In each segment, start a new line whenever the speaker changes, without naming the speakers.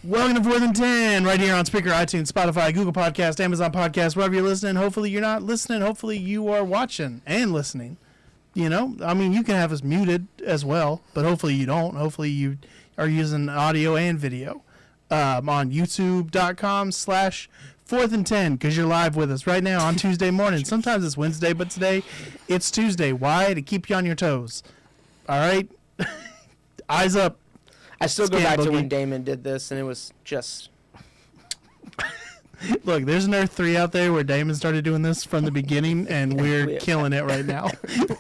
Welcome to 4th and 10, right here on Spreaker, iTunes, Spotify, Google Podcast, Amazon Podcast, wherever you're listening. Hopefully you're not listening. Hopefully you are watching and listening. You know, I mean, you can have us muted as well, but hopefully you don't. Hopefully you are using audio and video on youtube.com/4th and 10 because you're live with us right now on Tuesday morning. Sometimes it's Wednesday, but today it's Tuesday. Why? To keep you on your toes. All right? Eyes up.
I still go back to when Damon did this, and it was just...
Look, there's an Earth 3 out there where Damon started doing this from the beginning, and we're killing it right now.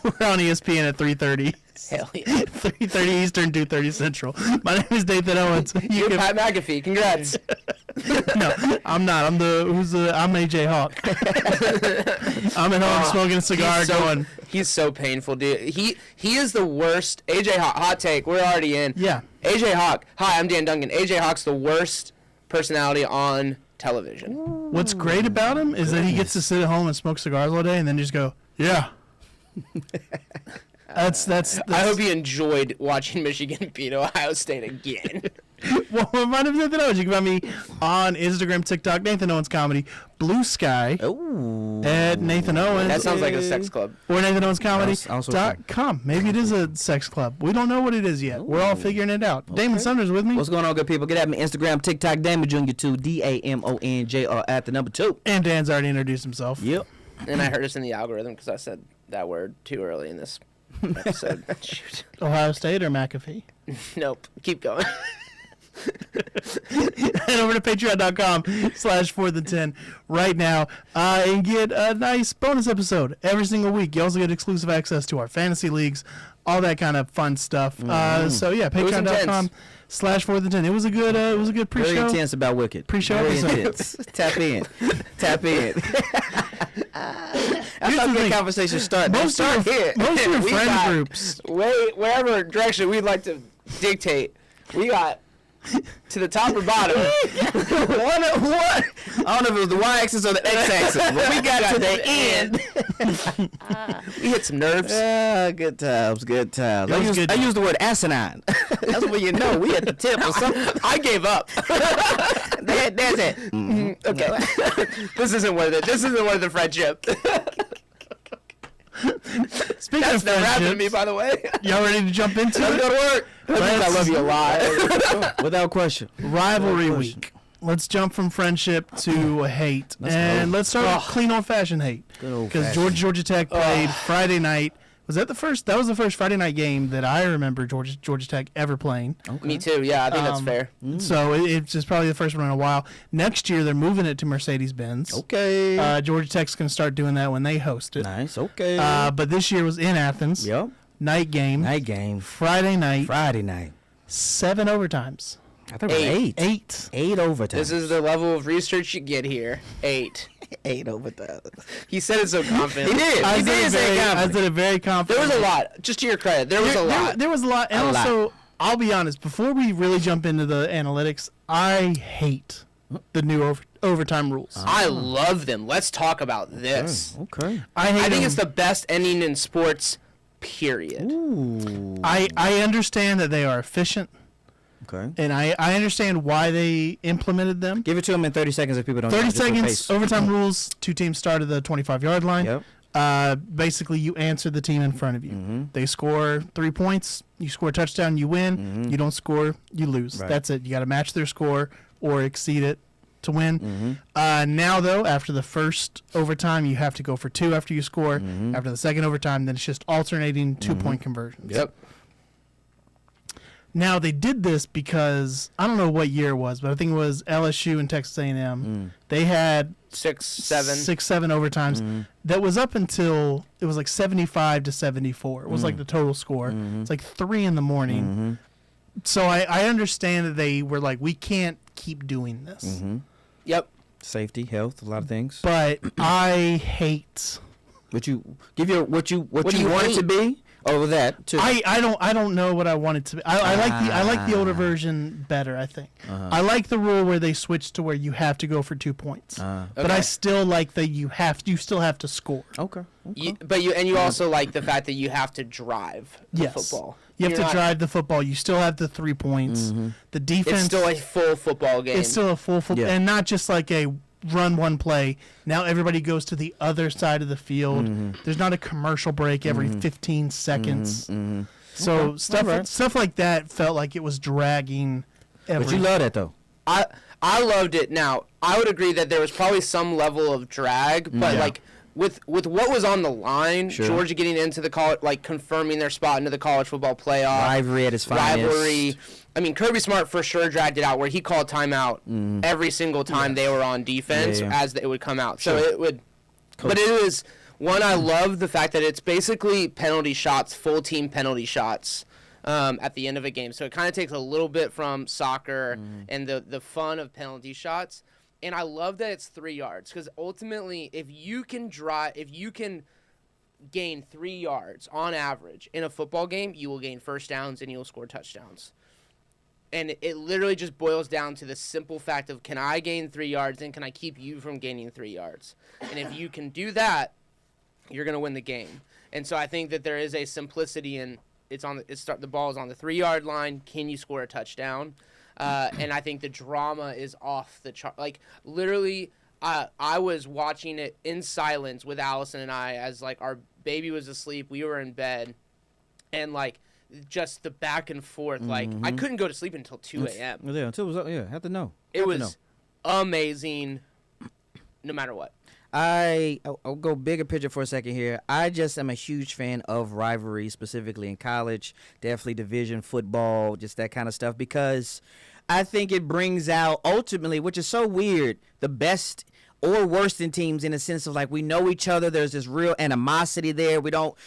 We're on ESPN at 3:30.
Hell yeah.
3:30 Eastern, 2:30 Central. My name is Nathan Owens.
You're Pat McAfee. Congrats.
No, I'm not. I'm AJ Hawk. I'm at home smoking a cigar going...
He's so painful, dude. He is the worst. AJ Hawk, hot take. We're already in.
Yeah.
AJ Hawk. Hi, I'm Dan Duncan. AJ Hawk's the worst personality on television.
What's great about him is that he gets to sit at home and smoke cigars all day and then just go, yeah. That's
I hope you enjoyed watching Michigan beat Ohio State again.
Well, my name is Nathan Owens. You can find me on Instagram, TikTok, Nathan Owens Comedy, Blue Sky, at Nathan Owens.
That sounds like a sex club.
Or NathanOwensComedy.com. Maybe it is a sex club. We don't know what it is yet. We're all figuring it out. Okay. Damon Sumner's with me.
What's going on, good people? Get at me Instagram, TikTok, Damon Jr. 2, DAMONJR at the number 2.
And Dan's already introduced himself.
Yep.
And I heard us in the algorithm because I said that word too early in this episode. Shoot.
Ohio State or McAfee?
Nope. Keep going.
Head over to patreon.com/4th and 10 right now and get a nice bonus episode every single week. You also get exclusive access to our fantasy leagues, all that kind of fun stuff. So yeah, patreon.com/4th and 10. It was a good pre-show.
Very intense about Wicked.
Pre-show
Very
episode.
intense. Tap in. That's how good conversations start.
Most of your friend groups.
Wherever direction we'd like to dictate, we got to the top or bottom.
What? I don't know if it was the y-axis or the x-axis, but we got to the end.
We hit some nerves.
Good times. I used the word asinine. That's when you know we at the tip or something.
I gave up.
That's it.
Okay. This isn't worth it. This isn't worth the friendship.
Speaking
That's
of
never happened to
friendships,
me, by the way.
y'all ready to jump into
Let's
it?
go to work. I love you a lot.
Without question.
Rivalry week. Let's jump from friendship to hate. Let's start with clean old-fashioned hate. Because Georgia Tech played Friday night. Was that the first? That was the first Friday night game that I remember Georgia Tech ever playing.
Okay. Me too. Yeah, I think that's fair.
So it's just probably the first one in a while. Next year they're moving it to Mercedes-Benz.
Okay.
Georgia Tech's going to start doing that when they host it.
Nice. Okay.
But this year was in Athens.
Yep.
Night game. Friday night. 7 overtimes.
I thought it was 8. 8 overtimes.
This is the level of research you get here. 8.
8 overtimes.
He said it so confident.
He did.
I did it very confident.
There was a lot. Just to your credit, there was a lot.
There was a lot. And also, I'll be honest, before we really jump into the analytics, I hate the new overtime rules.
I love them. Let's talk about this.
Okay.
I think it's the best ending in sports, period.
Ooh.
I understand that they are efficient.
Okay.
And I understand why they implemented them.
Give it to them in 30 seconds if people don't know.
30 seconds, overtime rules, 2 teams start at the 25-yard line.
Yep.
Basically, you answer the team in front of you.
Mm-hmm.
They score 3 points. You score a touchdown, you win.
Mm-hmm.
You don't score, you lose.
Right.
That's it. You got to match their score or exceed it to win.
Mm-hmm.
Now, though, after the first overtime, you have to go for 2 after you score.
Mm-hmm.
After the second overtime, then it's just alternating 2-point conversions.
Yep.
Now, they did this because, I don't know what year it was, but I think it was LSU and Texas A&M. They had
6, 7
overtimes. That was up until, it was like 75-74. It was like the total score. It's like 3 in the morning. So I understand that they were like, we can't keep doing this.
Yep.
Safety, health, a lot of things.
But I hate...
What you want it to be? over that too.
I don't know what I want it to be. I like the older version better, I think. I like the rule where they switched to where you have to go for 2 points. But I still like that you still have to score.
Okay.
You also like the fact that you have to drive the football.
You have to drive the football. You still have the 3 points. The defense.
It's still a full football game.
It's still a full football, and not just like a run one play. Now everybody goes to the other side of the field. There's not a commercial break every 15 seconds. So stuff like that felt like it was dragging.
But you love that though.
I loved it. Now I would agree that there was probably some level of drag, but like with what was on the line, Georgia getting into the college, like confirming their spot into the college football playoff,
rivalry at its finest.
Rivalry. I mean, Kirby Smart for sure dragged it out where he called timeout every single time they were on defense as it would come out. So it would, but it was one. I love the fact that it's basically penalty shots, full team penalty shots. At the end of a game, so it kind of takes a little bit from soccer and the fun of penalty shots. And I love that it's 3 yards because ultimately, if you can gain 3 yards on average in a football game, you will gain first downs and you'll score touchdowns. And it literally just boils down to the simple fact of, can I gain 3 yards and can I keep you from gaining 3 yards? And if you can do that, you're going to win the game. And so I think that there is a simplicity in the ball is on the 3 yard line. Can you score a touchdown? And I think the drama is off the chart. Like literally, I was watching it in silence with Allison and I as like our baby was asleep. We were in bed, and like just the back and forth. Like I couldn't go to sleep until 2 a.m.
Yeah, until it was have to know.
It was amazing, no matter what.
I'll go bigger picture for a second here. I just am a huge fan of rivalry, specifically in college, definitely division football, just that kind of stuff, because I think it brings out ultimately, which is so weird, the best or worst in teams in the sense of like we know each other. There's this real animosity there.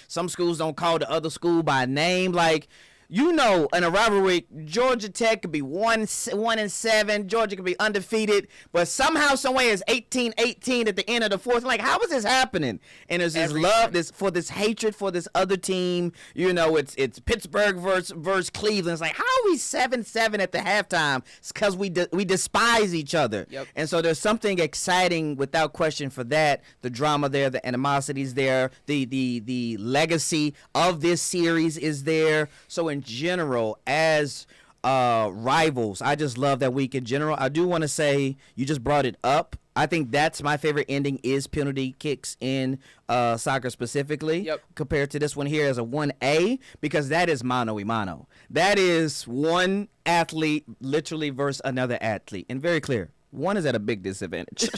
Some schools don't call the other school by name. Like, you know, in a rivalry, Georgia Tech could be 1-7. Georgia could be undefeated, but somehow, some way, it's 18-18 at the end of the fourth. Like, how is this happening? And there's this love, this hatred for this other team. You know, it's Pittsburgh versus Cleveland. It's like, how are we 7-7 at the halftime? It's because we despise each other.
Yep.
And so there's something exciting, without question, for that. The drama there, the animosities there, the legacy of this series is there. So in general, as rivals, I just love that week in general. I do want to say, you just brought it up. I think that's my favorite ending is penalty kicks in soccer specifically, compared to this one here as a 1A, because that is mano-a-mano. That is one athlete literally versus another athlete. And very clear, one is at a big disadvantage.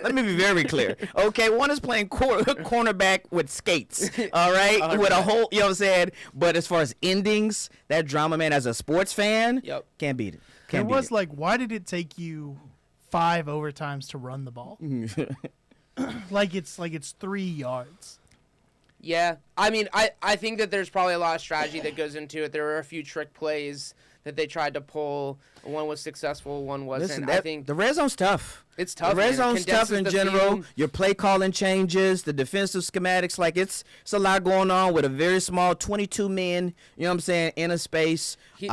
Let me be very clear. Okay, one is playing cornerback with skates, all right? 100%. With a whole, you know what I'm saying? But as far as endings, that drama, man, as a sports fan, can't beat it.
It was like, why did it take you 5 overtimes to run the ball? like it's 3 yards.
Yeah. I mean, I think that there's probably a lot of strategy that goes into it. There were a few trick plays that they tried to pull. One was successful, one wasn't.
Listen, I think the red zone's tough.
It's tough.
The red zone's tough in general.
Field.
Your play calling changes, the defensive schematics, like it's a lot going on with a very small 22 men, you know what I'm saying, in a space.
Here's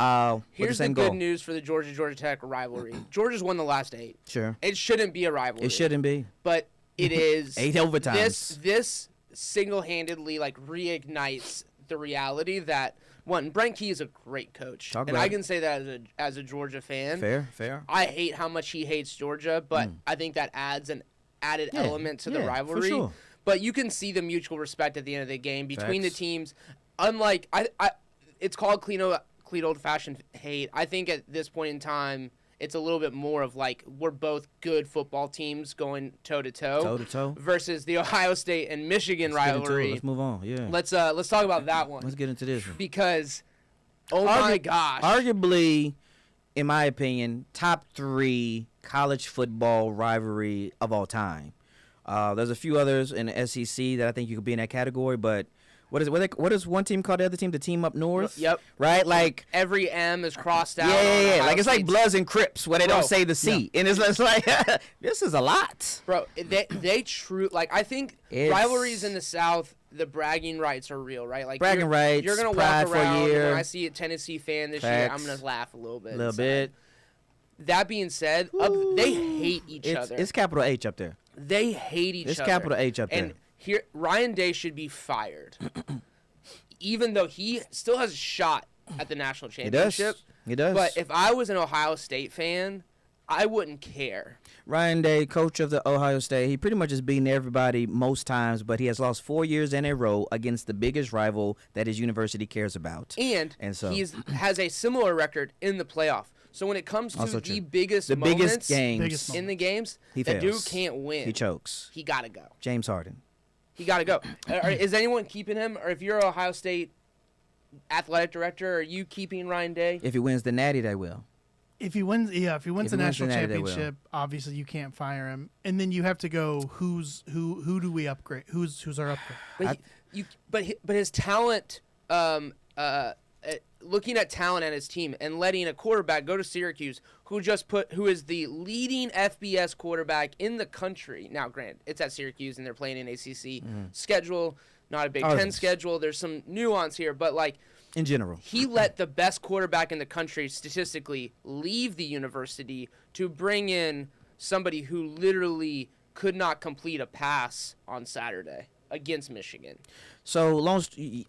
the good news for the Georgia Tech rivalry. Georgia's won the last 8.
Sure.
It shouldn't be a rivalry.
It shouldn't be.
But it is.
8 overtimes.
This single-handedly like reignites the reality that Brent Key is a great coach, and I can say that as a Georgia fan.
Fair.
I hate how much he hates Georgia, but I think that adds an added element to the rivalry.
For sure.
But you can see the mutual respect at the end of the game between the teams. Unlike it's called clean old-fashioned hate. I think at this point in time, it's a little bit more of like we're both good football teams going toe-to-toe versus the Ohio State and Michigan rivalry.
Let's move on. Yeah.
Let's talk about that one.
Let's get into this.
Because my gosh.
Arguably, in my opinion, top 3 college football rivalry of all time. There's a few others in the SEC that I think you could be in that category, but what is one team called the other team? The team up north?
Yep.
Right? Like
every M is crossed out.
Yeah. Like it's like Bloods and Crips where they don't say the C. Yeah. And it's like this is a lot.
Bro, they true like I think rivalries in the South, the bragging rights are real, right? Like
Bragging rights,
You're gonna
pride
walk
for a
around.
year.
When I see a Tennessee fan this year, I'm gonna laugh a little bit.
A little
inside.
bit.
That being said, they hate each other.
It's capital H up there.
They hate each other.
It's capital H up there.
And here, Ryan Day should be fired, even though he still has a shot at the national championship.
He does.
But if I was an Ohio State fan, I wouldn't care.
Ryan Day, coach of the Ohio State, he pretty much has beaten everybody most times, but he has lost 4 years in a row against the biggest rival that his university cares about.
And
so
he has a similar record in the playoff. So when it comes to
Also
the
true.
biggest
The
moments
biggest games.
Biggest
in the games,
He
that
fails.
dude can't win.
He chokes.
He got to go.
James Harden.
He got to go. Is anyone keeping him? Or if you're an Ohio State athletic director, are you keeping Ryan Day?
If he wins the Natty, they will.
If he wins the national
Natty, they will.
championship, obviously you can't fire him, and then you have to go. Who do we upgrade? Who's our upgrade?
But his talent, looking at talent at his team and letting a quarterback go to Syracuse, who is the leading FBS quarterback in the country. Now, granted, it's at Syracuse and they're playing an ACC schedule, not a Big Ten schedule. There's some nuance here, but like.
In general.
He let the best quarterback in the country statistically leave the university to bring in somebody who literally could not complete a pass on Saturday against Michigan.
So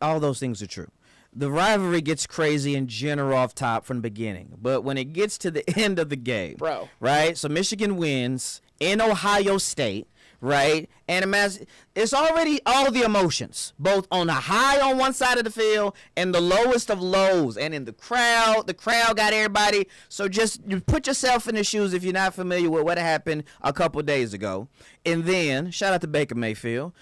all those things are true. The rivalry gets crazy in general off top from the beginning. But when it gets to the end of the game,
Bro.
right? So Michigan wins in Ohio State, right? And it's already all the emotions, both on the high on one side of the field and the lowest of lows. And in the crowd got everybody. So just you put yourself in the shoes if you're not familiar with what happened a couple days ago. And then, shout out to Baker Mayfield,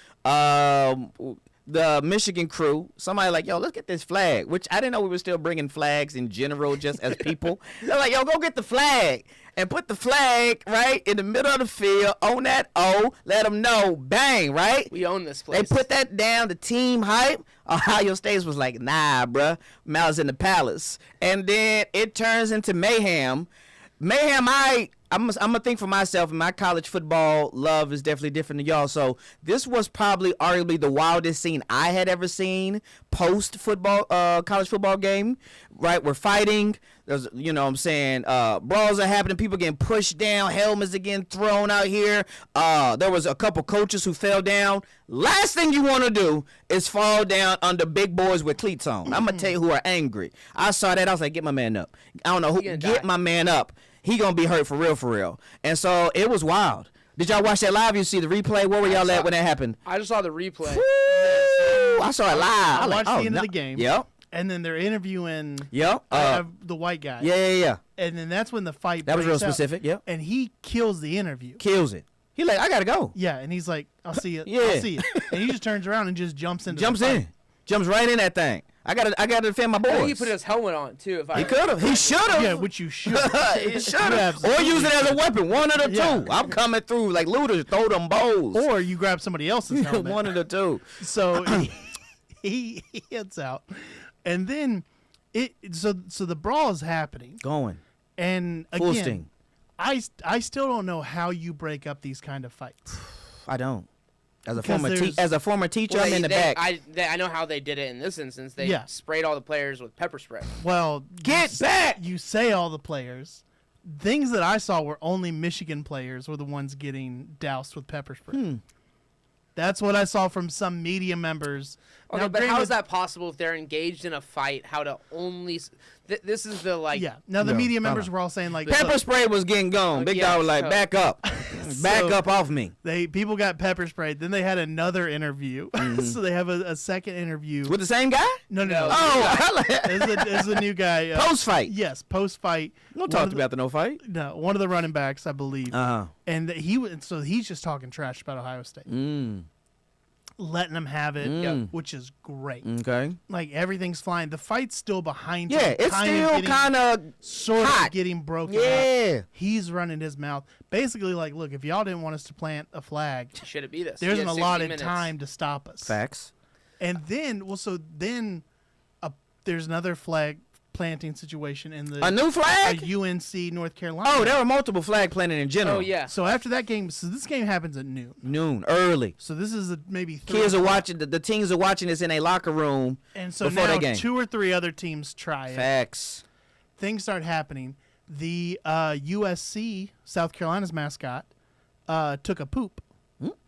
the Michigan crew, somebody like, yo, let's get this flag, which I didn't know we were still bringing flags in general just as people. They're like, yo, go get the flag and put the flag right in the middle of the field on that O, let them know, bang, right?
We own this place.
They put that down, the team hype. Ohio State was like, nah, bruh, Mal's in the palace. And then it turns into mayhem. Mayhem, I'm gonna think for myself, and my college football love is definitely different than y'all. So this was probably arguably the wildest scene I had ever seen post football, college football game. Right, we're fighting. There's, brawls are happening. People getting pushed down. Helmets are getting thrown out here. There was a couple coaches who fell down. Last thing you want to do is fall down under big boys with cleats on. I'm gonna tell you who are angry. I saw that. I was like, get my man up. I don't know who. Get my man up. He gonna be hurt for real. And so it was wild. Did y'all watch that live? You see the replay? Where were y'all at when that happened?
I just saw the replay.
Woo! I saw it live.
I watched the end of the game.
Yep.
And then they're interviewing
the
white guy.
Yeah.
And then that's when the fight
That was
breaks
real
out.
specific, yep.
And he kills the interview.
Kills it. He like, I gotta go.
Yeah, and he's like, I'll see it.
Yeah.
I'll see it. And he just turns around and just jumps into the fight.
Jumps right in that thing. I gotta defend my boys.
I think he put his helmet on too.
He could have. He should have.
Yeah, which you should.
He should have. Or use it as a weapon. One of the two. I'm coming through like looters. Throw them bowls.
Or you grab somebody else's helmet.
One of the two.
So he hits out, and then so the brawl is happening.
Going.
And
Full
again,
sting.
I still don't know how you break up these kind of fights.
I don't. As
Because
a former teacher,
Well,
I'm in the back.
I know how they did it in this instance. They sprayed all the players with pepper spray.
Well,
Get back!
You say all the players. Things that I saw were only Michigan players were the ones getting doused with pepper spray. That's what I saw from some media members.
Okay,
Now,
but how
granted-
is that possible if they're engaged in a fight? How to only... this is the, like...
Yeah. Now, the
No,
media
no,
members
no.
were all saying, like...
Pepper spray was getting gone. Big
yeah,
dog was like,
so-
back up. Back
So-
up off me.
People got pepper sprayed. Then they had another interview. So they have a second interview.
With the same guy?
No.
Oh,
It's a new guy.
Post-fight.
Yes, post-fight.
Don't talk about the no fight.
No, one of the running backs, I believe.
Uh-huh.
And so he's just talking trash about Ohio State. Letting them have it, which is great.
Okay.
Like, everything's flying. The fight's still behind
Yeah,
him.
it's still kind of
sort
hot.
of getting broken
Yeah.
up. He's running his mouth. Basically, like, look, if y'all didn't want us to plant a flag,
Should it be this?
there isn't
You
a
had 60
allotted
minutes.
time to stop us.
Facts.
And then, there's another flag planting situation in the
A new flag?
UNC North Carolina.
Oh, there were multiple flag planting in general.
Oh yeah.
So after that game, so this game happens at noon.
Early.
So this is maybe 3
Kids are
o'clock.
watching. The teams are watching this in a locker room.
And so
before
now
that game.
2 or 3 other teams try it.
Facts.
Things start happening. The USC, South Carolina's mascot, took a poop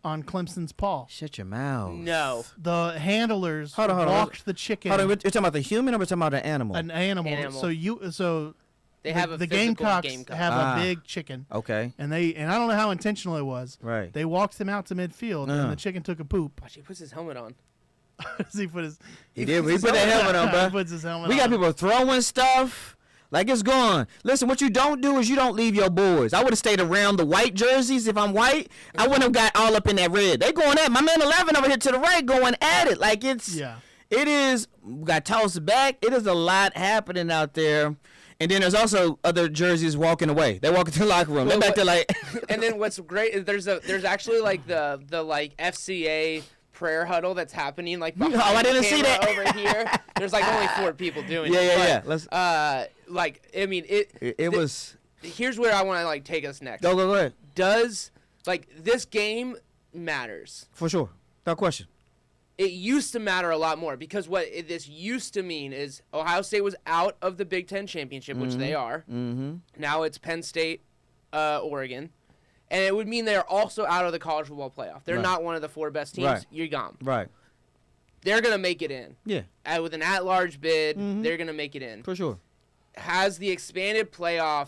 on Clemson's paw.
Shut your mouth.
No.
The handlers
Hold on.
walked the chicken.
Hold on, you're talking about the human or we're talking about the animal?
An animal.
Animal.
So
They have a
the
physical
Gamecocks
Gamecock.
have
Ah.
a big chicken.
Okay.
And I don't know how intentional it was.
Right.
They walked him out to midfield, and the chicken took a poop.
Watch, he puts his helmet on.
he put his
He did. He put that helmet on,
he
bro.
puts his helmet
We
on.
got people throwing stuff. Like it's gone. Listen, what you don't do is you don't leave your boys. I would have stayed around the white jerseys if I'm white. I wouldn't have got all up in that red. They going at my man 11 over here to the right going at it. Like it is got tossed back. It is a lot happening out there. And then there's also other jerseys walking away. They walk into the locker room. They're back there like
And then what's great is there's actually like the like FCA prayer huddle that's happening like behind
I didn't
the
see
camera
that.
over here. There's like only 4 people doing it.
Yeah.
But,
Let's
like I mean it
was
here's where I want to like take us next.
go ahead.
Does like this game matters?
For sure. No question.
It used to matter a lot more because this used to mean is Ohio State was out of the Big Ten championship, which they are.
Mm-hmm.
Now it's Penn State, Oregon. And it would mean they're also out of the college football playoff. They're
Right.
not one of the 4 best teams.
Right.
You're gone.
Right.
They're going to make it in.
Yeah.
With an at-large bid, they're going to make it in.
For sure.
Has the expanded playoff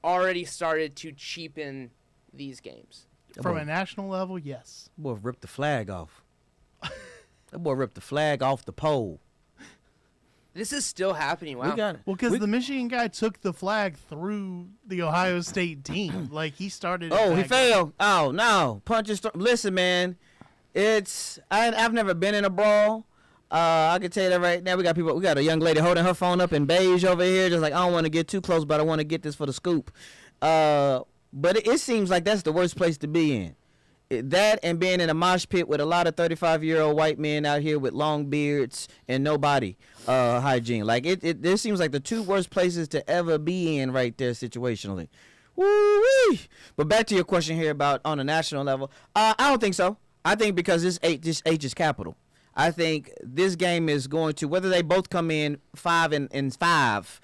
already started to cheapen these games?
From a national level, yes.
That boy ripped the flag off. That boy ripped the flag off the pole.
This is still happening. Wow.
We got it.
Well, because the Michigan guy took the flag through the Ohio State team. Like, he started it
Oh, he
back.
failed. Oh, no. Punches. Listen, man. I've never been in a brawl. I can tell you that right now. We got a young lady holding her phone up in beige over here, just like, I don't want to get too close, but I want to get this for the scoop. But it seems like that's the worst place to be in. That and being in a mosh pit with a lot of 35-year-old white men out here with long beards and no body hygiene. Like, this seems like the 2 worst places to ever be in right there situationally. Woo-wee. But back to your question here about on a national level. I don't think so. I think because this H is capital. I think this game is going to, whether they both come in 5 and 5,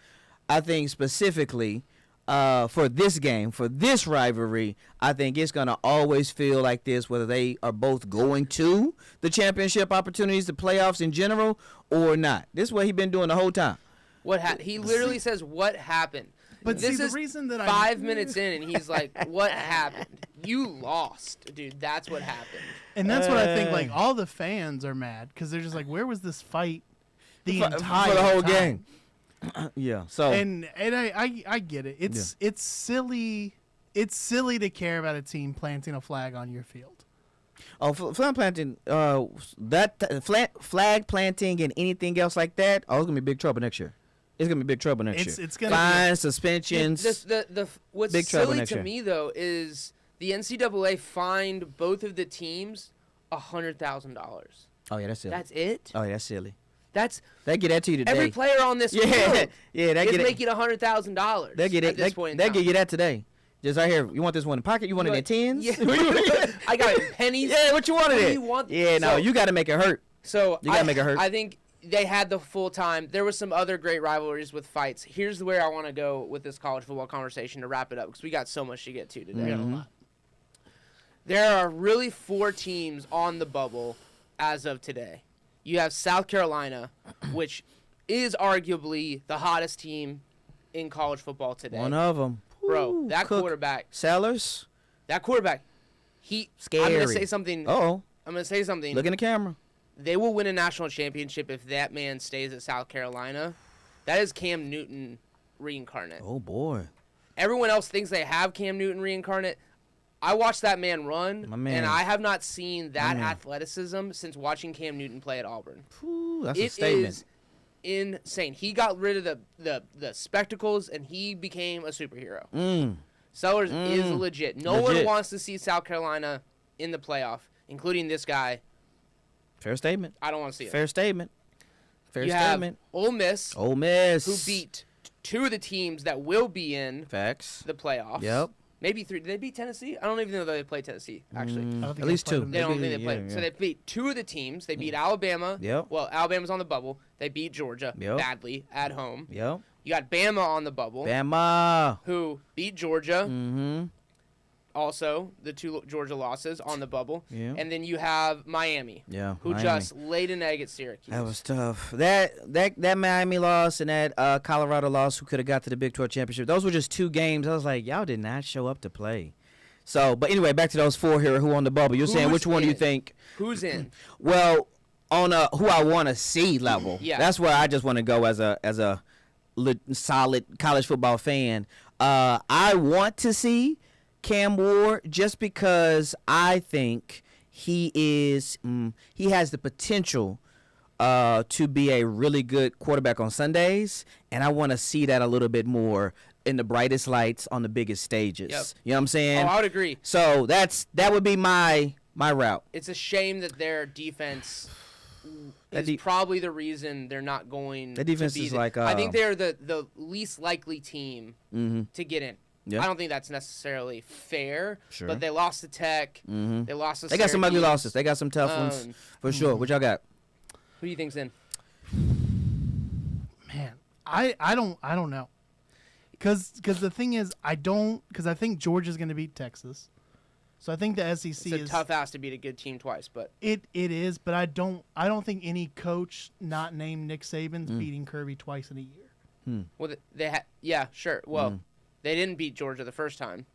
I think specifically for this game, for this rivalry, I think it's going to always feel like this, whether they are both going to the championship opportunities, the playoffs in general, or not. This is what he's been doing the whole time.
He literally says, what happened?
But
this
see, the
is
reason that
5 minutes in, and he's like, what happened? You lost, dude. That's what happened.
And that's what I think, like, all the fans are mad because they're just like, where was this fight the entire
for the whole
time?
game. Yeah. So
And I get it. It's silly. It's silly to care about a team planting a flag on your field.
flag planting, flag planting and anything else like that, it's gonna be big trouble next year. It's gonna be big trouble next year.
It's gonna
fines, suspensions.
What's
big trouble
silly
next
to
year.
me though is the NCAA fined both of the teams $100,000.
Oh yeah, that's silly.
That's it.
Oh yeah, that's silly.
That's
They get that to you today.
every player on this field
yeah, they
is
get it.
making $100,000.
They get
at
it.
this point in
They
time.
get you that today. Just right here. You want this one in pocket? You want it in tens?
Yeah. I got it in pennies.
Yeah, what you wanted
What do
it?
you want?
Yeah, no,
So-
you got to make it hurt.
So
You gotta make it hurt.
I think they had the full time. There was some other great rivalries with fights. Here's where I want to go with this college football conversation to wrap it up because we got so much to get to today.
Mm-hmm.
There are really 4 teams on the bubble as of today. You have South Carolina, which is arguably the hottest team in college football today.
One of them.
Bro, that quarterback.
Sellers.
That quarterback.
Scary.
I'm going to say something.
Uh-oh.
I'm going to say something.
Look in the camera.
They will win a national championship if that man stays at South Carolina. That is Cam Newton reincarnate.
Oh, boy.
Everyone else thinks they have Cam Newton reincarnate. I watched that man run,
My man.
and I have not seen that athleticism since watching Cam Newton play at Auburn.
Ooh, that's a
It
statement.
is insane. He got rid of the spectacles, and he became a superhero. Sellers is legit. No one
Legit.
wants to see South Carolina in the playoff, including this guy.
Fair statement.
I don't want to see it.
Fair statement. Fair
you
statement.
have Ole Miss,
Ole Miss.
who beat two of the teams that will be in
Facts.
the playoffs.
Yep.
Maybe three. Did they beat Tennessee? I don't even know they played Tennessee, actually.
I don't think
At least
they played
two.
them.
They don't
beat-
think they played.
yeah,
So they beat two of the teams. They beat Alabama.
Yep.
Well, Alabama's on the bubble. They beat Georgia
Yep.
badly at home.
Yep.
You got Bama on the bubble,
Bama.
who beat Georgia.
Mm-hmm.
Also, the two Georgia losses on the bubble.
Yeah.
And then you have Miami,
Yeah.
who
Miami.
just laid an egg at Syracuse.
That was tough. That Miami loss and that Colorado loss, who could have got to the Big 12 championship. Those were just two games. I was like, y'all did not show up to play. So, but anyway, back to those four here who on the bubble. You're saying
Who's
which one do you
in?
think?
Who's in?
Well, on a who I want to see level.
Yeah.
That's where I just want to go as a solid college football fan. I want to see Cam Ward just because I think he has the potential to be a really good quarterback on Sundays, and I want to see that a little bit more in the brightest lights on the biggest stages.
Yep.
You know what I'm
Oh,
saying?
I would agree.
So that would be my route.
It's a shame that their defense
That
is probably the reason they're not going
That defense
to be
is
the-
like,
I think they're the least likely team
Mm-hmm.
to get in.
Yeah.
I don't think that's necessarily fair.
Sure.
But they lost to Tech.
Mm-hmm.
They lost to
They got some ugly
Syracuse.
losses. They got some tough ones for sure. What y'all got?
Who do you think's in?
Man, I don't know. Because the thing is, I think Georgia's going to beat Texas. So I think the SEC
It's a
is
tough ass to beat a good team twice, but
It is, but I don't think any coach not named Nick Saban's beating Kirby twice in a year.
well, they had sure. Well, they didn't beat Georgia the first time.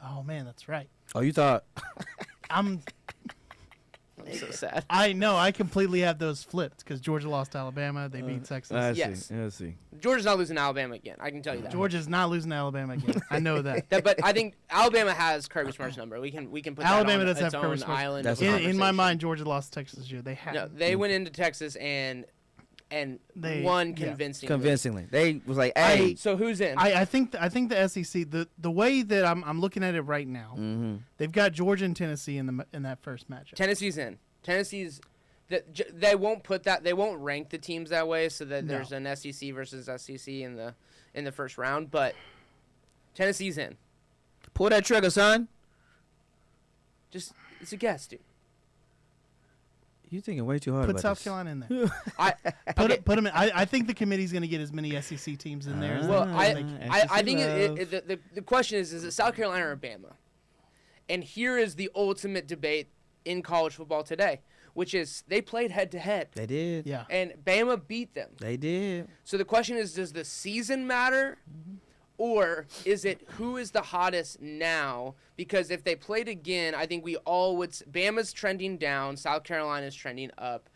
Oh man, that's right.
Oh, you thought?
I'm so sad.
I know. I completely have those flipped because Georgia lost to Alabama. They beat Texas.
Yes.
I see.
Georgia's not losing to Alabama again. I can tell you that.
Georgia's not losing to Alabama again. I know that.
But I think Alabama has Kirby Smart's number. We can put
Alabama
that on
does have
its
Kirby
own
Smart's-
island.
That's
of
a-
In my
conversation.
mind, Georgia lost to Texas this year. They had.
No, they went into Texas and
They-
won
yeah.
convincingly.
Convincingly, they was like, "Hey,
So who's in?
I think the SEC the way that I'm looking at it right now, they've got Georgia and Tennessee in that first matchup.
Tennessee's in. Tennessee's. They won't put that. They won't rank the teams that way, so that
No.
there's an SEC versus SEC in the first round. But Tennessee's in.
pull that trigger, son."
Just it's a guess, dude.
You thinking way too hard
Put
about
South
this.
Carolina in there.
I
Put
okay.
Put them in. I think the committee's going to get as many SEC teams in there. As
Well,
they can.
I think the question is it South Carolina or Bama? And here is the ultimate debate in college football today, which is they played head to head,
They did.
Yeah.
and Bama beat them.
They did.
So the question is, does the season matter, or is it who is the hottest now? Because if they played again, I think we all would. Bama's trending down, South Carolina's trending up.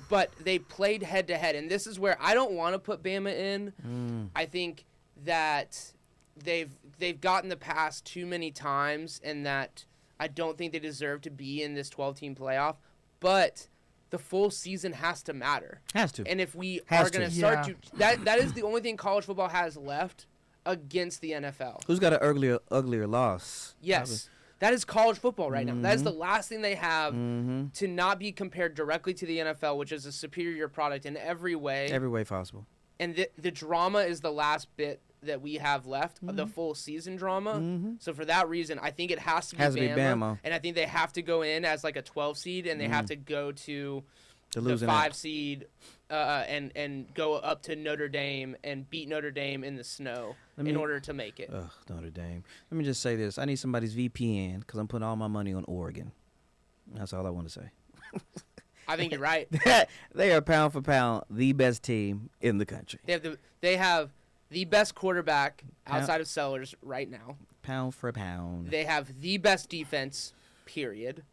But they played head to head, and this is where I don't want to put Bama in. I think that they've gotten the pass too many times, and that I don't think they deserve to be in this 12-team playoff. But the full season has to matter.
Has to.
And if we
Has
are going
to.
to start
Yeah.
to that is the only thing college football has left against the NFL.
Who's got an uglier loss?
Yes. That is college football right now. That is the last thing they have
Mm-hmm.
to not be compared directly to the NFL, which is a superior product in every way.
Every way possible.
And the drama is the last bit that we have left, the full season drama. So for that reason, I think it has to be Bama. And I think they have to go in as like a 12 seed, and they have to go to the
losing
5 seed and go up to Notre Dame and beat Notre Dame in the snow in order to make it.
Ugh, Notre Dame. Let me just say this. I need somebody's VPN because I'm putting all my money on Oregon. That's all I want to say.
I think you're right.
They are pound for pound the best team in the country.
They have the best quarterback outside of Sellers right now.
Pound for pound.
They have the best defense, period.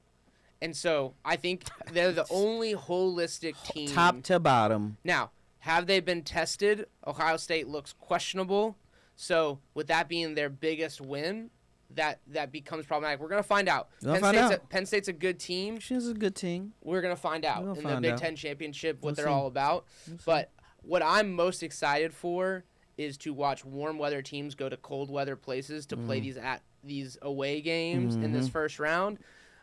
And so I think they're the only holistic team.
Top to bottom.
Now, have they been tested? Ohio State looks questionable. So with that being their biggest win, that becomes problematic. We're going to find out. Penn State's a good team.
She's a good team.
We're going to find out
We'll
in the
find
Big
out.
Ten Championship what
We'll
they're
see.
all about. But what I'm most excited for is to watch warm weather teams go to cold weather places to play these away games in this first round.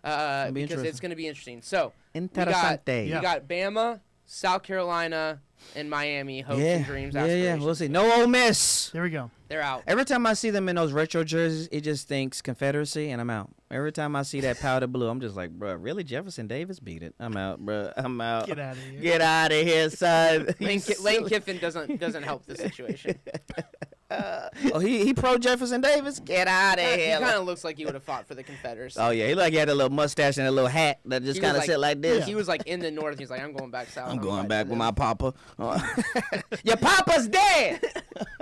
because it's going to be interesting. So
Interesante.
we got Bama, South Carolina, and Miami. Hopes and dreams.
Yeah. We'll see. No Ole Miss.
There we go.
They're out.
Every time I see them in those retro jerseys, it just thinks Confederacy, and I'm out. Every time I see that powder blue, I'm just like, bro, really? Jefferson Davis beat it. I'm out, bro. I'm out.
Get out of here.
Get out of here, son.
Lane Kiffin doesn't help the situation.
He pro Jefferson Davis? Get out of
He
here.
kind of looks like he would have fought for the Confederacy.
Oh, yeah. He had a little mustache and a little hat that just kind of sit like this.
He was like in the north. He's like, I'm going back south.
I'm going back with my papa. Your papa's dead.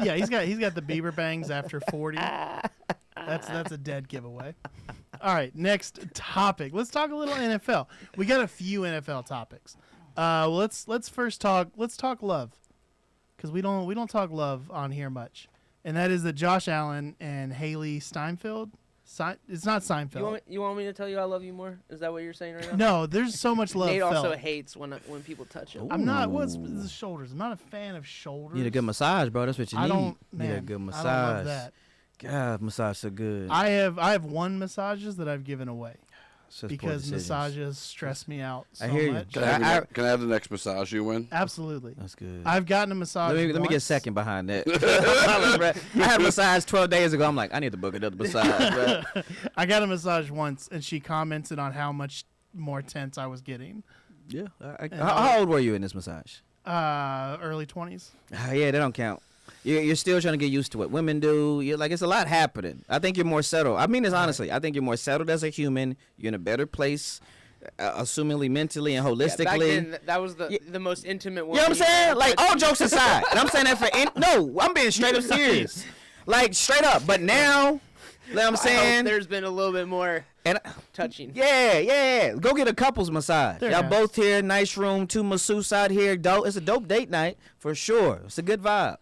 Yeah, he's got the Bieber bangs after 40. That's a dead giveaway. All right, next topic. Let's talk a little NFL. We got a few NFL topics. Let's first talk love, because we don't talk love on here much, and that is that Josh Allen and Haley Steinfeld. It's not Seinfeld.
You want me to tell you I love you more? Is that what you're saying right now?
No, there's so much love.
Nate also
felt.
hates when people touch him.
I'm not. What's the shoulders? I'm not a fan of shoulders.
You need a good massage, bro. That's what you need.
I don't.
You
Man,
need a good massage.
I don't love that.
God, massage so good.
I have one massages that I've given away
It's just poor
because
decisions.
massages stress me out so
I hear you.
much.
Can I have the next massage you win?
Absolutely.
That's good.
I've gotten a massage.
Let me get
once.
second behind that. I had a massage 12 days ago. I'm like, I need to book another massage, bro.
I got a massage once, and she commented on how much more tense I was getting.
Yeah. How old were you in this massage?
Early 20s.
Yeah, they don't count. You're still trying to get used to what women do. You're like, it's a lot happening. I think you're more settled. I mean this honestly. I think you're more settled as a human. You're in a better place, assumingly, mentally, and holistically.
Back then, that was the most intimate one.
You know what I'm saying? Like, all jokes aside. And I'm saying that no, I'm being straight up serious. Like, straight up. But now, you know what I'm saying?
There's been a little bit more touching.
Yeah. Go get a couples massage.
There
Y'all
you
both here, nice room, 2 masseuses out here. It's a dope date night for sure. It's a good vibe.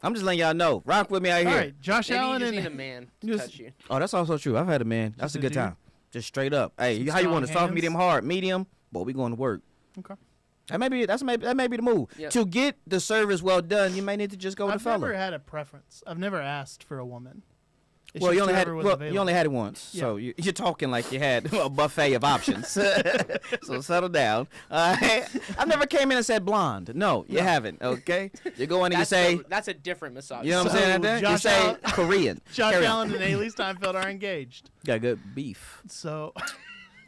I'm just letting y'all know. Rock with me out here.
All right, Josh
Maybe
Allen
you just
and
need a man to touch you.
Oh, that's also true. I've had a man. That's a
a
good
dude?
time. Just straight up. Hey,
Some
how you want it?
strong
Soft,
hands?
medium, hard, medium? Boy, we going to work.
Okay.
That may be the move.
Yep.
To get the service well done, you may need to just go with
I've
the fella.
never had a preference. I've never asked for a woman. It's
Well,
just
you only had
whoever was
you
available.
only had it once, so you're talking like you had a buffet of options. So settle down. I never came in and said blonde. No, you haven't. Okay, you go in and you say,
That's a different massage.
you know what I'm
So,
saying? You
Josh
say
Allen-
Korean.
Josh
Carry on.
Allen and Haley Steinfeld are engaged.
Got good beef,
So,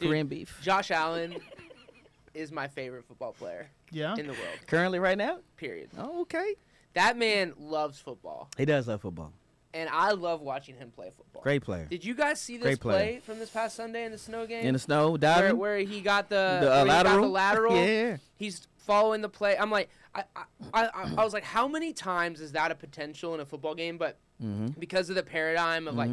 Korean beef.
Josh Allen is my favorite football player
yeah.
in the world.
Currently, right now.
Period.
Oh, okay.
That man loves football,
He does love football.
and I love watching him play football.
Great player.
Did you guys see this
Great player.
play from this past Sunday in the snow game?
In the snow,
where,
diving.
where he got the,
The
where he got
lateral?
the lateral.
Yeah.
He's following the play. I'm like, I was like, how many times is that a potential in a football game? But
Mm-hmm.
because of the paradigm of like,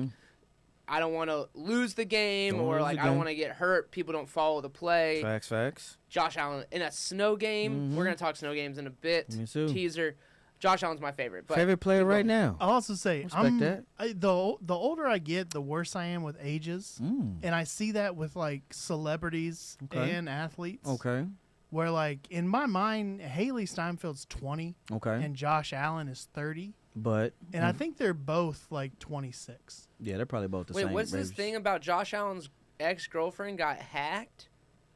I don't want to lose the game,
Don't
or
lose
like
the
I don't
game.
want to get hurt. People don't follow the play.
Facts.
Josh Allen in a snow game. We're gonna talk snow games in a bit.
Me too.
Teaser. Josh Allen's my favorite. But
Favorite player
keep
right
going.
now.
I'll also say,
Respect that.
the older I get, the worse I am with ages. And I see that with like celebrities
Okay.
and athletes.
Okay.
Where like in my mind, Haley Steinfeld's 20
Okay.
and Josh Allen is 30.
But
And I think they're both like 26.
yeah, they're probably both the
Wait,
same.
what's this
range.
thing about Josh Allen's ex-girlfriend got hacked?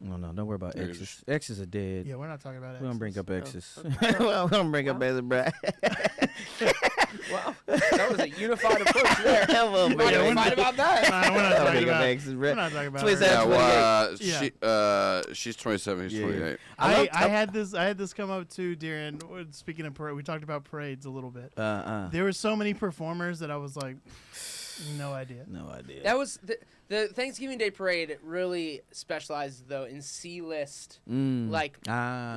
No, don't worry about exes. Exes are dead.
Yeah, we're not talking about it.
We don't bring up exes.
okay.
We don't bring up exes, bro.
Wow, that was a unified approach there.
Well,
You want
man,
to fight about that?
Nah, we're not
don't
talking
bring up
about
exes,
We're
bro.
not talking about
Twist
it.
that.
Yeah,
Yeah.
she's 27. He's
Yeah.
28.
I had this come up too, Darren. Speaking of parade, we talked about parades a little bit. There were so many performers that I was like, no idea.
No idea.
That was the Thanksgiving Day parade really specialized though in C-list, like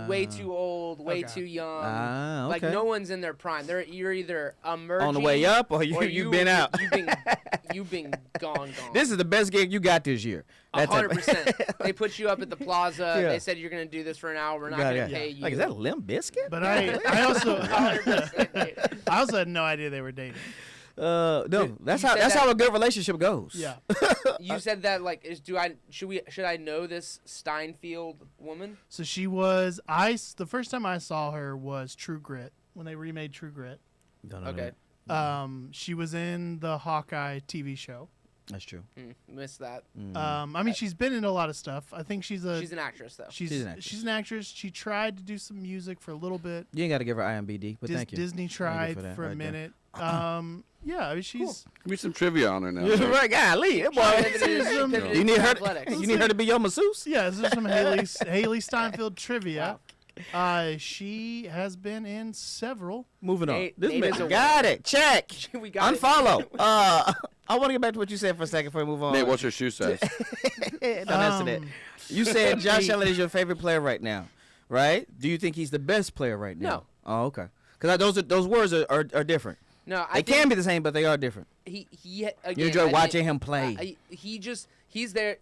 way too old, way
Okay.
too young.
Okay.
Like no one's in their prime. You're either emerging
On the way up, or you've been out.
You've been gone.
This is the best gig you got this year. That type of-
100%. They put you up at the plaza.
Yeah.
They said you're gonna do this for an hour. We're not
Got
gonna
it.
pay you.
Like, is that a Limp Biscuit?
But I also
100%.
I also had no idea they were dating.
No, that's
you
how
said
that's
that-
how a good relationship goes.
Yeah.
You said that like should I know this Steinfeld woman?
So she was the first time I saw her was True Grit when they remade True Grit.
Don't know
Okay.
that.
She was in the Hawkeye TV show.
That's true.
Missed that.
I mean, she's been in a lot of stuff. I think she's
an actress, though.
She's an actress. She tried to do some music for a little bit.
You ain't got to give her IMBD, but thank you.
Disney tried for a minute. Yeah, I mean, she's.
Cool. Give me some trivia on her now.
Yeah, right, golly, boy. You need her. You need her to be your masseuse.
Yeah, this is some Haley Steinfeld trivia. She has been in several.
Moving on.
This
man got it. Check.
We got
Unfollow. I want to get back to what you said for a second before we move on.
Nate, what's your shoe size?
Don't answer that. You said Josh Allen is your favorite player right now, right? Do you think he's the best player right now?
No.
Oh, okay. Because those words are different.
No,
they can be the same, but they are different.
He again,
you enjoy watching him play.
He's there.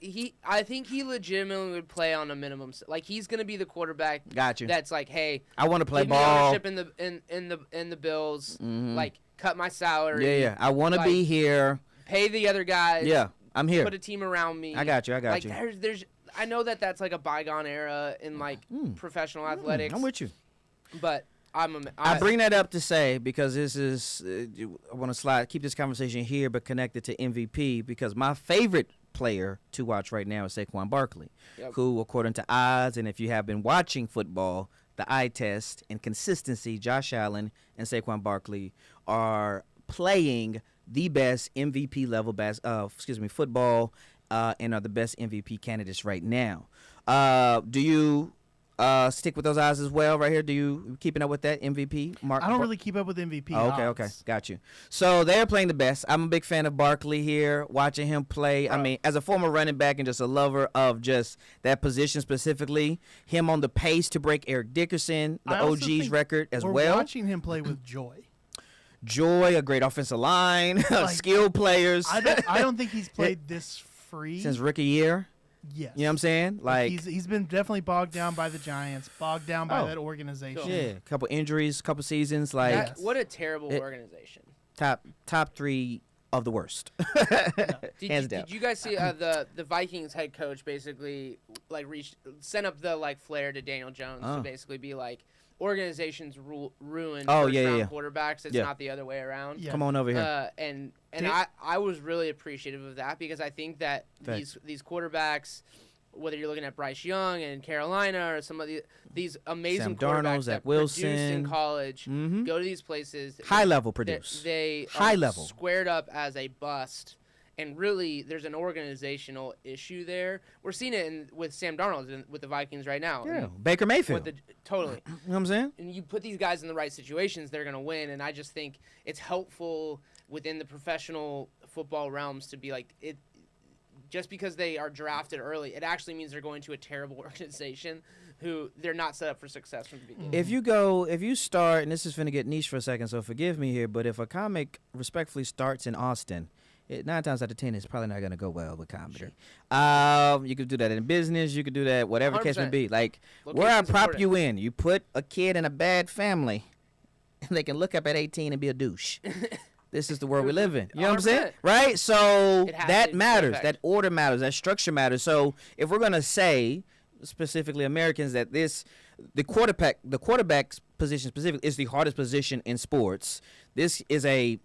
I think he legitimately would play on a minimum. Like he's gonna be the quarterback.
Got you.
That's like, hey,
I want to play
give
ball.
me ownership in the Bills. Like cut my salary.
Yeah. I want to be here.
Pay the other guys.
Yeah, I'm here.
Put a team around me.
I got you.
Like there's. I know that's like a bygone era in like professional athletics.
I'm with you.
But
I bring that up to say because this is I want to keep this conversation here, but connected to MVP because my favorite player to watch right now is Saquon Barkley, who, according to odds, and if you have been watching football, the eye test and consistency, Josh Allen and Saquon Barkley are playing the best MVP level football and are the best MVP candidates right now. Do you stick with those odds as well right here? Do you keeping up with that MVP mark?
I don't really keep up with MVP
okay. Got you. So they're playing the best. I'm a big fan of Barkley here, watching him play. I mean, as a former running back and just a lover of just that position specifically, him on the pace to break Eric Dickerson, the OG's record as well.
We're watching him play with joy.
Joy, a great offensive line, skilled players.
I don't think he's played this free
since rookie year.
Yes.
You know what I'm saying? Like
he's been definitely bogged down by the Giants, bogged down by that organization.
Yeah, a couple injuries, couple seasons. Like
what a terrible organization.
Top 3 of the worst. Hands down.
Did you guys see the Vikings head coach basically like sent up the flare to Daniel Jones to basically be like, organizations ruin first-round quarterbacks. It's not the other way around.
Yeah.
Come on over here.
And I was really appreciative of that because I think that these quarterbacks, whether you're looking at Bryce Young in Carolina or some of these amazing quarterbacks that produced in college, go to these places.
High level produce.
They
high
are
level
squared up as a bust. And really, there's an organizational issue there. We're seeing it with Sam Darnold with the Vikings right now.
Yeah, Baker Mayfield.
Totally.
You know what I'm saying?
And you put these guys in the right situations, they're going to win. And I just think it's helpful within the professional football realms to be like, just because they are drafted early, it actually means they're going to a terrible organization who they're not set up for success from the beginning.
If you start, and this is going to get niche for a second, so forgive me here, but if a comic respectfully starts in Austin, 9 times out of 10, it's probably not going to go well with comedy. Sure. You could do that in business. You could do that, whatever the case may be. Like, where I prop you in, you put a kid in a bad family, and they can look up at 18 and be a douche. This is the world we live in. You know what I'm saying? Right? So that matters. That order matters. That structure matters. So if we're going to say, specifically Americans, that the quarterback's position specifically is the hardest position in sports, this is a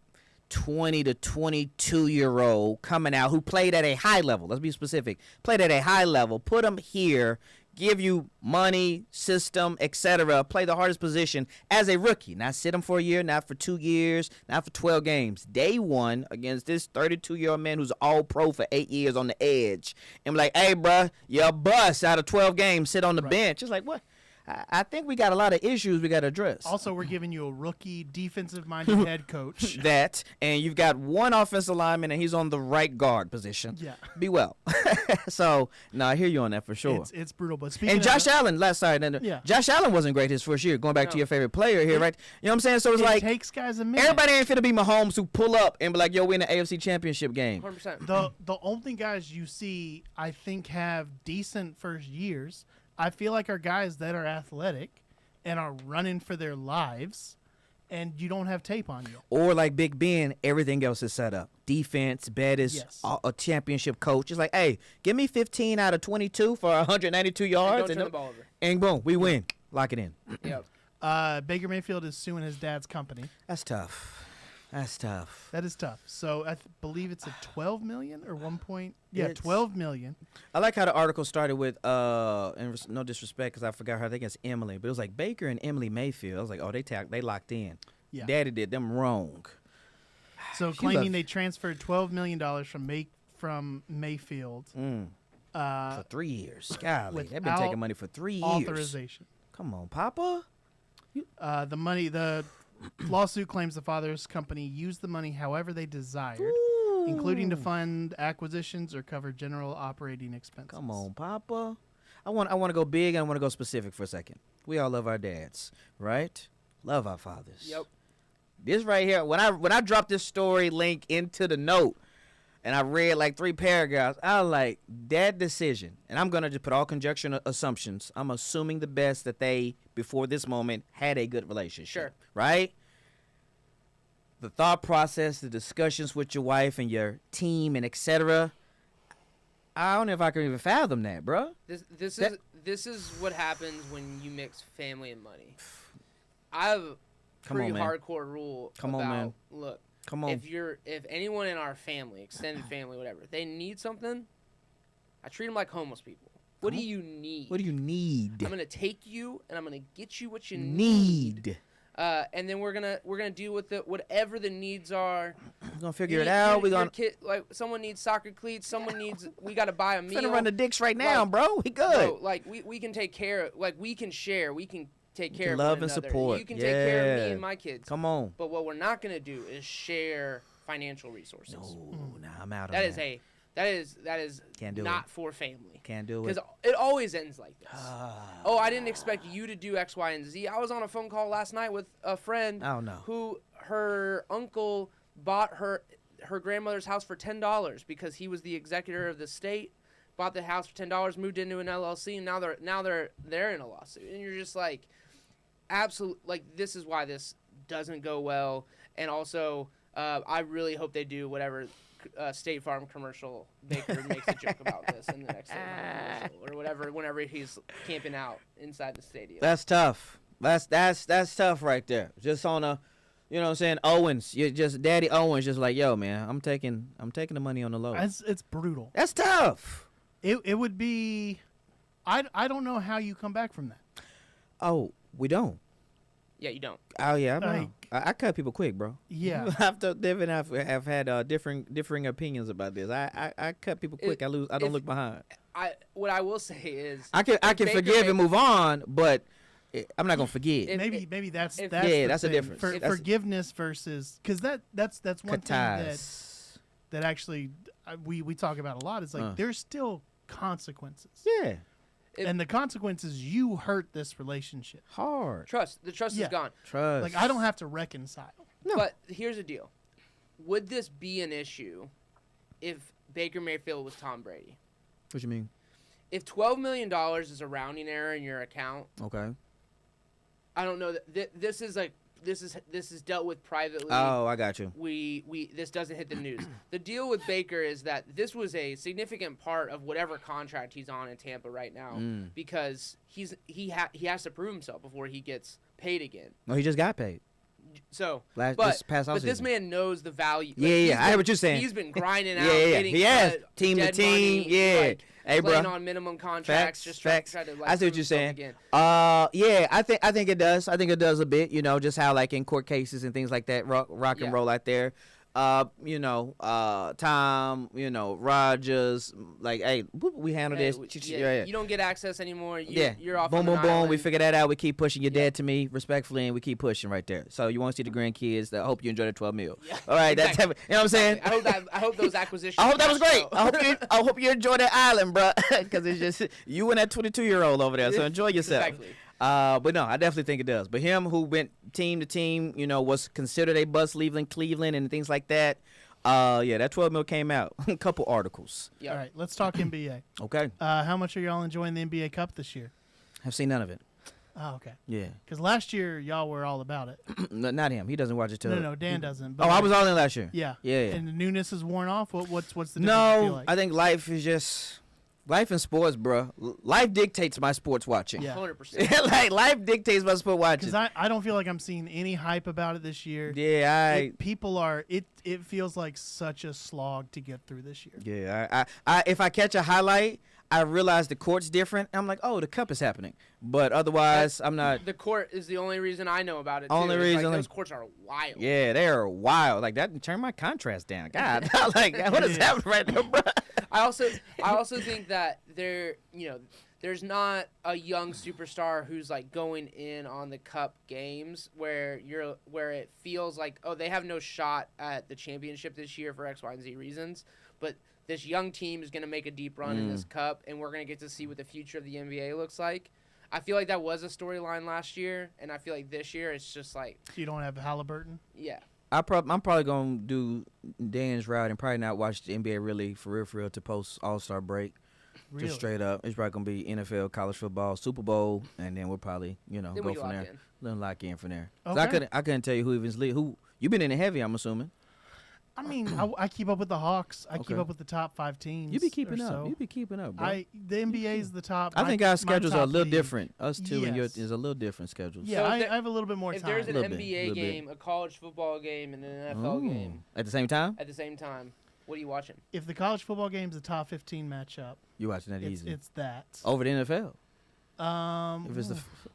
20 to 22-year-old coming out who played at a high level. Let's be specific. Played at a high level. Put him here. Give you money, system, etc. Play the hardest position as a rookie. Not sit him for a year, not for 2 years, not for 12 games. Day one against this 32-year-old man who's all pro for 8 years on the edge. And be like, hey, bro, you're a bust out of 12 games. Sit on the bench. It's like, what? I think we got a lot of issues we got to address.
Also, we're giving you a rookie defensive-minded head coach.
And you've got one offensive lineman, and he's on the right guard position.
Yeah.
Be well. So, no, I hear you on that for sure.
It's brutal. But speaking
Josh Allen, Josh Allen wasn't great his first year. Going back to your favorite player here, right? You know what I'm saying? So it's like,
takes guys a minute.
Everybody ain't finna be Mahomes who pull up and be like, yo, we in the AFC Championship game.
100%.
The only guys you see, I think, have decent first years, I feel like are guys that are athletic and are running for their lives, and you don't have tape on you.
Or like Big Ben, everything else is set up. Defense, Bettis, a championship coach. It's like, hey, give me 15 out of 22 for 192 yards.
And don't turn the ball over.
And boom, we win. Lock it in.
Yep.
Baker Mayfield is suing his dad's company.
That's tough. That's tough.
That is tough. So I believe it's a 12 million or 1 point. Yeah,
It's-
12 million.
I like how the article started with, and no disrespect because I forgot her. I think it's Emily, but it was like Baker and Emily Mayfield. I was like, oh, they locked in.
Yeah.
Daddy did them wrong.
So
She
claiming
left-
they transferred $12 million from Mayfield
For 3 years. Golly, they've been
without
taking money for 3 years.
authorization.
Come on, Papa.
The lawsuit claims the father's company used the money however they desired, including to fund acquisitions or cover general operating expenses.
Come on, Papa. I want to go big and I want to go specific for a second. We all love our dads, right? Love our fathers.
Yep.
This right here, when I dropped this story link into the note, and I read like 3 paragraphs, I was like, that decision, and I'm gonna just put all conjecture assumptions. I'm assuming the best that they, before this moment, had a good relationship.
Sure.
Right? The thought process, the discussions with your wife and your team and etc. I don't know if I can even fathom that, bro.
This is what happens when you mix family and money. I have a
Come
pretty
on, man.
hardcore rule
Come on,
about
man.
look.
Come on.
If anyone in our family, extended family, whatever, they need something, I treat them like homeless people. What do you need?
What do you need?
I'm gonna take you and I'm gonna get you what you
Need.
and then we're gonna deal with whatever the needs are.
We're gonna figure it out. We're gonna
like someone needs soccer cleats. Someone needs. We gotta buy a meal.
finna run the dicks right now,
Like,
bro. We good.
No, like we can take care. Like we can share. We can take care of
love
one
and
another.
support.
You can take care of me
Yeah.
and my kids.
Come on.
But what we're not gonna do is share financial resources.
No, nah, I'm out on
That
that.
is that is
Can't do
not for family.
Can't do it.
Because it always ends like this. Oh, I didn't expect you to do X, Y, and Z. I was on a phone call last night with a friend
Oh, no.
who her uncle bought her grandmother's house for $10 because he was the executor of the state. Bought the house for $10, moved into an LLC, and now they're in a lawsuit. And you're just like, absolute. Like this is why this doesn't go well. And also, I really hope they do whatever. State Farm commercial. Baker makes a joke about this in the next State Farm commercial or whatever. Whenever he's camping out inside the stadium.
That's tough. That's tough right there. Just on a, you know what I'm saying, Owens. You just Daddy Owens just like, yo, man, I'm taking the money on the low.
It's brutal.
That's tough.
It would be. I don't know how you come back from that.
Oh, we don't.
Yeah, you don't.
Oh yeah,
Like-
I cut people quick, bro.
Yeah.
After Devin, have had differing opinions about this. I cut people quick. I don't look behind.
What I will say is
I can
Baker
forgive and move on, but I'm not gonna forget.
Maybe that's
if-
that's
Yeah,
the
that's the
thing.
difference.
For, forgiveness versus because that's one thing
Katas.
that actually we talk about a lot. Is like there's still consequences.
Yeah,
And the consequences, you hurt this relationship.
hard.
the trust
Yeah.
is gone.
Trust.
Like I don't have to reconcile.
No.
But here's the deal: would this be an issue if Baker Mayfield was Tom Brady?
What you mean?
If $12 million is a rounding error in your account,
Okay.
I don't know that this is dealt with privately.
Oh, I got you.
We this doesn't hit the news. The deal with Baker is that this was a significant part of whatever contract he's on in Tampa right now because he has to prove himself before he gets paid again.
No, he just got paid.
So,
This past
but this
offseason.
man knows the value.
Yeah,
he's
I hear what you're saying.
He's been grinding out,
Yeah,
getting
he has.
cut,
Team to
dead
team,
money,
yeah.
like,
Hey,
playing
bro.
on minimum contracts, just try to like,
I see what
prove
you're
himself
saying.
again.
Yeah, I think it does. I think it does a bit. You know, just how like in court cases and things like that, rock and
Yeah.
roll out there. Tom, Rodgers, like, hey, we handle
Hey,
this.
yeah, you don't get access anymore.
Yeah.
You're off.
Boom,
on
boom,
an
boom. We
island.
figure that out. We keep pushing. You're
Yeah.
dead to me, respectfully, and we keep pushing right there. So you want to see the grandkids. I hope you enjoy the 12 mil.
Yeah,
All right,
exactly.
that's you know what I'm saying.
I hope those acquisitions.
I hope that was
cash
great.
flow.
I hope you enjoy that island, bro. Because it's just you and that 22-year-old over there. So enjoy yourself.
Exactly.
But no, I definitely think it does. But him who went team to team, was considered a bust, leaving Cleveland and things like that. Yeah, that 12 mil came out. A couple articles.
Yeah.
All right, let's talk NBA.
Okay.
How much are y'all enjoying the NBA Cup this year?
I've seen none of it.
Oh, okay.
Yeah.
Because last year y'all were all about it.
Not him. He doesn't watch it too.
No, Dan doesn't.
Oh,
But
I was all in last year.
Yeah.
Yeah.
And the newness is worn off. What's the difference?
No,
feel like?
I think life is just Life in sports, bro. Life dictates my sports watching.
Yeah.
100%.
Like life dictates my sport watching.
Because I don't feel like I'm seeing any hype about it this year.
Yeah,
People are. It feels like such a slog to get through this year.
Yeah, I if I catch a highlight, I realize the court's different. I'm like, oh, the cup is happening. But otherwise, I'm not.
The court is the only reason I know about it.
Only
too. It's
reason-
like, those courts are wild.
Yeah, they're wild. Like that. Turn my contrast down. God, like what is
Yeah.
happening right now, bro?
I also think that there's not a young superstar who's like going in on the cup games where it feels like, oh, they have no shot at the championship this year for X, Y, and Z reasons, but this young team is going to make a deep run in this cup, and we're going to get to see what the future of the NBA looks like. I feel like that was a storyline last year, and I feel like this year it's just like,
So you don't have Halliburton.
yeah.
I'm probably gonna do Dan's route and probably not watch the NBA really for real to post All-Star break.
Really?
Just straight up, it's probably gonna be NFL, college football, Super Bowl, and then we'll probably
Then
go
we
from
lock
there.
in.
Then lock in from there. 'Cause
Okay.
I couldn't tell you who even's lead. Who you been in it heavy? I'm assuming.
I mean, I keep up with the Hawks. I keep
Okay.
up with the top 5 teams.
You be keeping
or
up.
so.
You be keeping up, bro.
The NBA is the top.
I think
my
our schedules are a
top
little
league.
different. Us two and yours
Yes.
is a little different schedules.
Yeah,
So
I
if
have a little bit more
If
time.
there's an
Little bit,
NBA
little bit.
game, a college football game, and an NFL
Ooh.
game
At the same time,
at the same time, what are you watching?
If the college football game's the top 15 matchup,
you watching that easy
it's that.
over the NFL. If it's the
oof,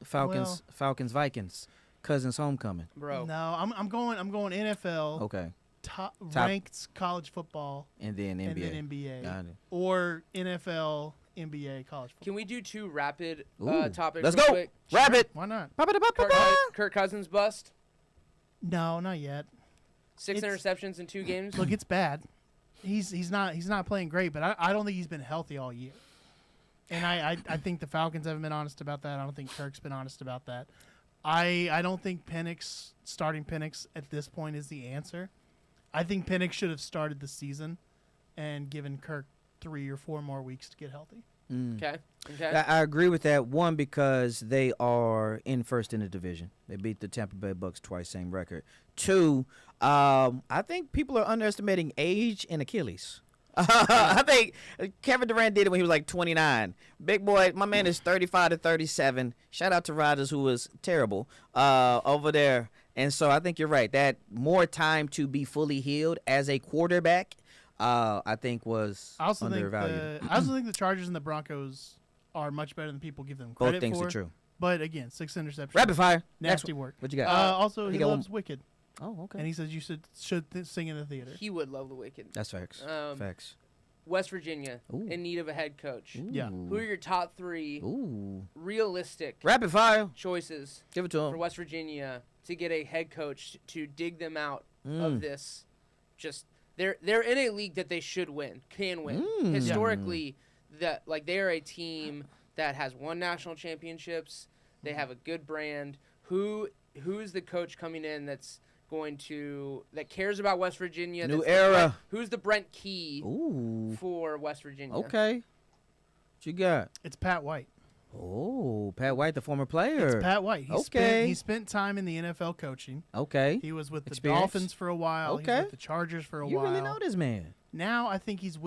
Falcons, Vikings, Cousins homecoming.
Bro.
no, I'm going NFL.
Okay,
Top
Top-
ranked college football
and then NBA.
and then NBA
Got it.
or NFL, NBA, college football.
Can we do two rapid
Ooh.
topics
Let's
real
go.
quick?
Rabbit.
Why not?
Kirk Cousins bust.
No, not yet.
6
It's-
interceptions in 2 games.
Look, it's bad. He's not playing great, but I don't think he's been healthy all year. And I think the Falcons haven't been honest about that. I don't think Kirk's been honest about that. I don't think starting Penix at this point is the answer. I think Penix should have started the season and given Kirk 3 or 4 more weeks to get healthy.
Okay.
I agree with that. One, because they are in first in the division. They beat the Tampa Bay Bucks twice, same record. Two, I think people are underestimating age and Achilles. I think Kevin Durant did it when he was like 29. Big boy, my man is 35 to 37. Shout out to Rodgers, who was terrible over there. And so I think you're right. That more time to be fully healed as a quarterback, I think was
I also
undervalued.
think the Chargers and the Broncos are much better than people give them
Both
credit
things
for.
are true.
But again, 6 interceptions.
Rapid fire. Next
Nasty
one.
work.
What you got?
Also,
you
he
got one-
loves Wicked,
Oh, okay.
and he says you should sing in the theater.
He would love the Wicked.
That's facts. Facts.
West Virginia
Ooh.
in need of a head coach.
Yeah.
Who are your top 3
Ooh.
realistic
Rapid fire.
choices
Give it to
for
him.
West Virginia to get a head coach to dig them out of this? Just they're in a league that they should win, can win. Historically, that like they are a team that has won national championships. They have a good brand. Who's the coach coming in that cares about West Virginia?
New
that's
era.
Who's the Brent Key
Ooh.
for West Virginia?
Okay. What you got?
It's Pat White.
Oh, Pat White, the former player.
It's Pat White.
Okay.
He spent time in the NFL coaching.
Okay.
He was with the
Experience.
Dolphins for a while. He
Okay.
was with the Chargers for a
You
while.
really know this man.
Now I think he's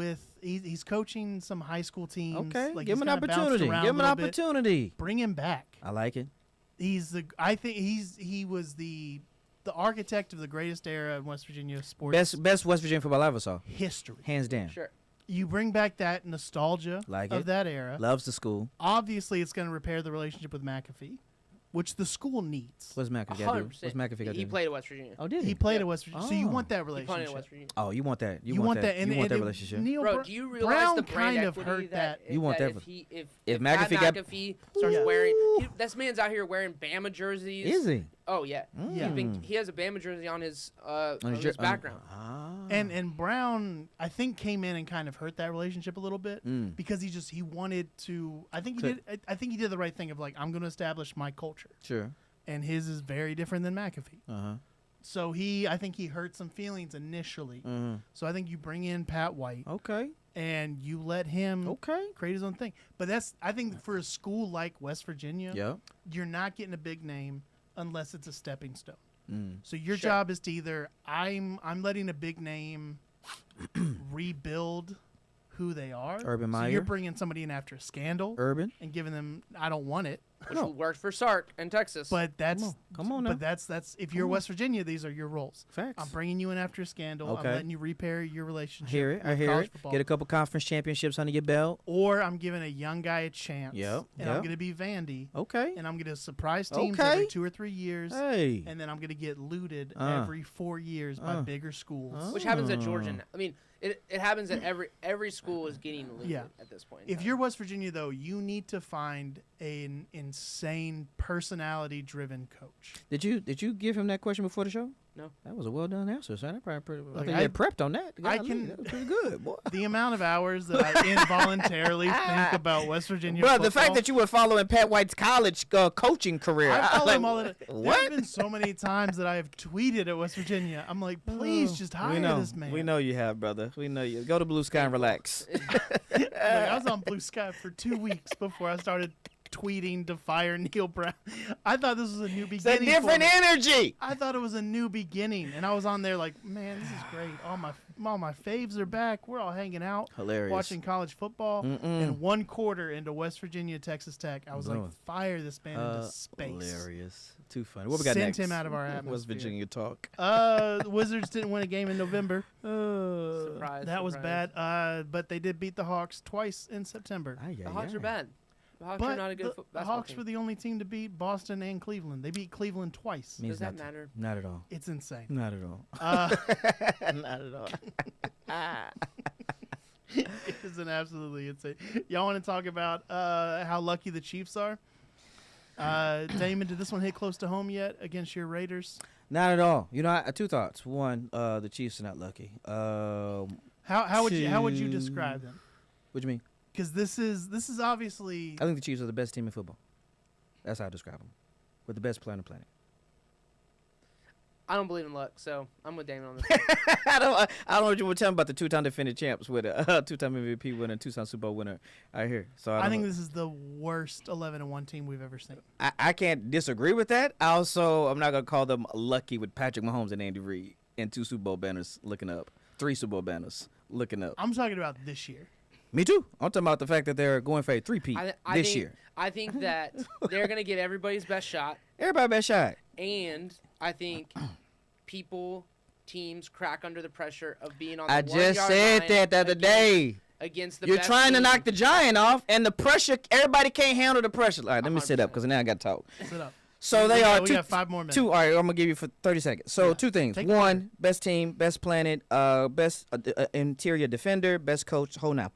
coaching some high school teams.
Okay.
Like,
Give
he's
him an
kinda bounced
opportunity.
around
Give him
a
an
little bit.
opportunity.
Bring him back.
I like it.
I think he was the architect of the greatest era in West Virginia sports
Best West Virginia football I ever saw.
history.
Hands down.
Sure.
You bring back that nostalgia
Like
of
it.
that era.
Loves the school.
Obviously, it's going to repair the relationship with McAfee, which the school needs.
What's McAfee got to do?
100%.
What's McAfee got to do?
He played at West Virginia.
Oh, did he?
He played
Yep.
at West Virginia, so you
Oh.
want that
He punted
relationship.
at West Virginia.
Oh, you want that.
You want that, and
you want that
it-
relationship.
Neil
Bro,
Br-
do you realize
Brown
the brand
kind of
equity
hurt that.
You want that-
if
McAfee
Pat
got-
McAfee starts
Yeah.
wearing this man's out here wearing Bama jerseys.
Is he?
Oh yeah.
Yeah.
He has a Bama jersey on his
jer-
background.
And Brown, I think, came in and kind of hurt that relationship a little bit because he wanted to. I think he did the right thing of like, I'm going to establish my culture,
Sure.
and his is very different than McAfee.
Uh-huh.
So I think he hurt some feelings initially. So I think you bring in Pat White
Okay.
and you let him
Okay.
create his own thing. But I think for a school like West Virginia,
Yep.
you're not getting a big name unless it's a stepping stone. So your
Sure.
job is to either I'm letting a big name rebuild who they are.
Urban
So
Meyer.
you're bringing somebody in after a scandal
Urban.
and giving them, I don't want it.
Which worked for Sark in Texas.
But that's
Come on now.
But that's if you're West Virginia, these are your roles.
Facts.
I'm bringing you in after a scandal.
Okay.
I'm letting you repair your relationship.
I
with
hear
college
it.
Football.
Get a couple conference championships under your belt.
Or I'm giving a young guy a chance.
Yep,
And I'm
yep.
going to be Vandy.
Okay.
And I'm going to surprise teams
Okay.
every 2 or 3 years.
Hey.
And then I'm going to get looted every 4 years by bigger schools.
which happens at Georgia. I mean, it happens at every school is getting looted
Yeah.
at this point.
If you're West Virginia, though, you need to find an insane personality-driven coach.
Did you give him that question before the show?
No.
That was a well done answer, son. I
Like,
think you had prepped on that.
I
Golly,
can-
that was pretty good, boy.
The amount of hours that I involuntarily think about West Virginia
Bro,
football.
the fact that you were following Pat White's college coaching career.
I follow
like,
him all the time. There
What?
have been so many times that I have tweeted at West Virginia. I'm like, please just hire
we know.
this man.
We know you have, brother. We know you. Go to Blue Sky and relax.
Like, I was on Blue Sky for 2 weeks before I started tweeting to fire Neil Brown. I thought this was a new
It's a
beginning.
different
for me.
energy.
I thought it was a new beginning, and I was on there like, man, this is great. All my faves are back. We're all hanging out,
Hilarious.
watching college football. And 1 quarter into West Virginia, Texas Tech, I was like,
Boom.
fire this man into space.
Hilarious. Too funny. What we got
Send
next?
him out of our atmosphere.
West Virginia talk.
The Wizards didn't win a game in November.
surprise,
That was
surprise.
bad. But they did beat the Hawks twice in September.
The Hawks are bad. The Hawks are
But
not a good
the
basketball
Hawks
team.
were the only team to beat Boston and Cleveland. They beat Cleveland twice.
Means
Does that
nothing.
matter?
Not at all.
It's insane.
Not at all. Not at all.
It is an absolutely insane. Y'all want to talk about how lucky the Chiefs are? Damon, did this one hit close to home yet against your Raiders?
Not at all. You know, two thoughts. One, the Chiefs are not lucky.
How would you describe them?
What do you mean?
Because this is obviously
I think the Chiefs are the best team in football. That's how I describe them. With the best player on the planet.
I don't believe in luck, so I'm with Damon on this.
I don't know what you were telling about the 2-time defending champs with a 2-time MVP winner, 2-time Super Bowl winner out here. So
I
don't
think
know.
this is the worst 11-1 team we've ever seen.
I can't disagree with that. I'm not gonna call them lucky with Patrick Mahomes and Andy Reid and 2 Super Bowl banners looking up, 3 Super Bowl banners looking up.
I'm talking about this year.
Me too. I'm talking about the fact that they're going for a 3-peat this year.
I think that they're going to give everybody's best shot,
Everybody best shot.
and I think teams crack under the pressure of being on the
I
1
just
yard
said
line
that the other day.
against the
You're
best
trying to
team.
knock the giant off, and the pressure. Everybody can't handle the pressure. All right, let me sit up because now I got to talk.
Sit up.
So
We
they
got-
are
we got 5 more minutes.
Two. All right, I'm gonna give you for 30 seconds. So
Yeah.
2 things.
Take
One,
over.
best team, best planet, best interior defender, best coach. Hold now.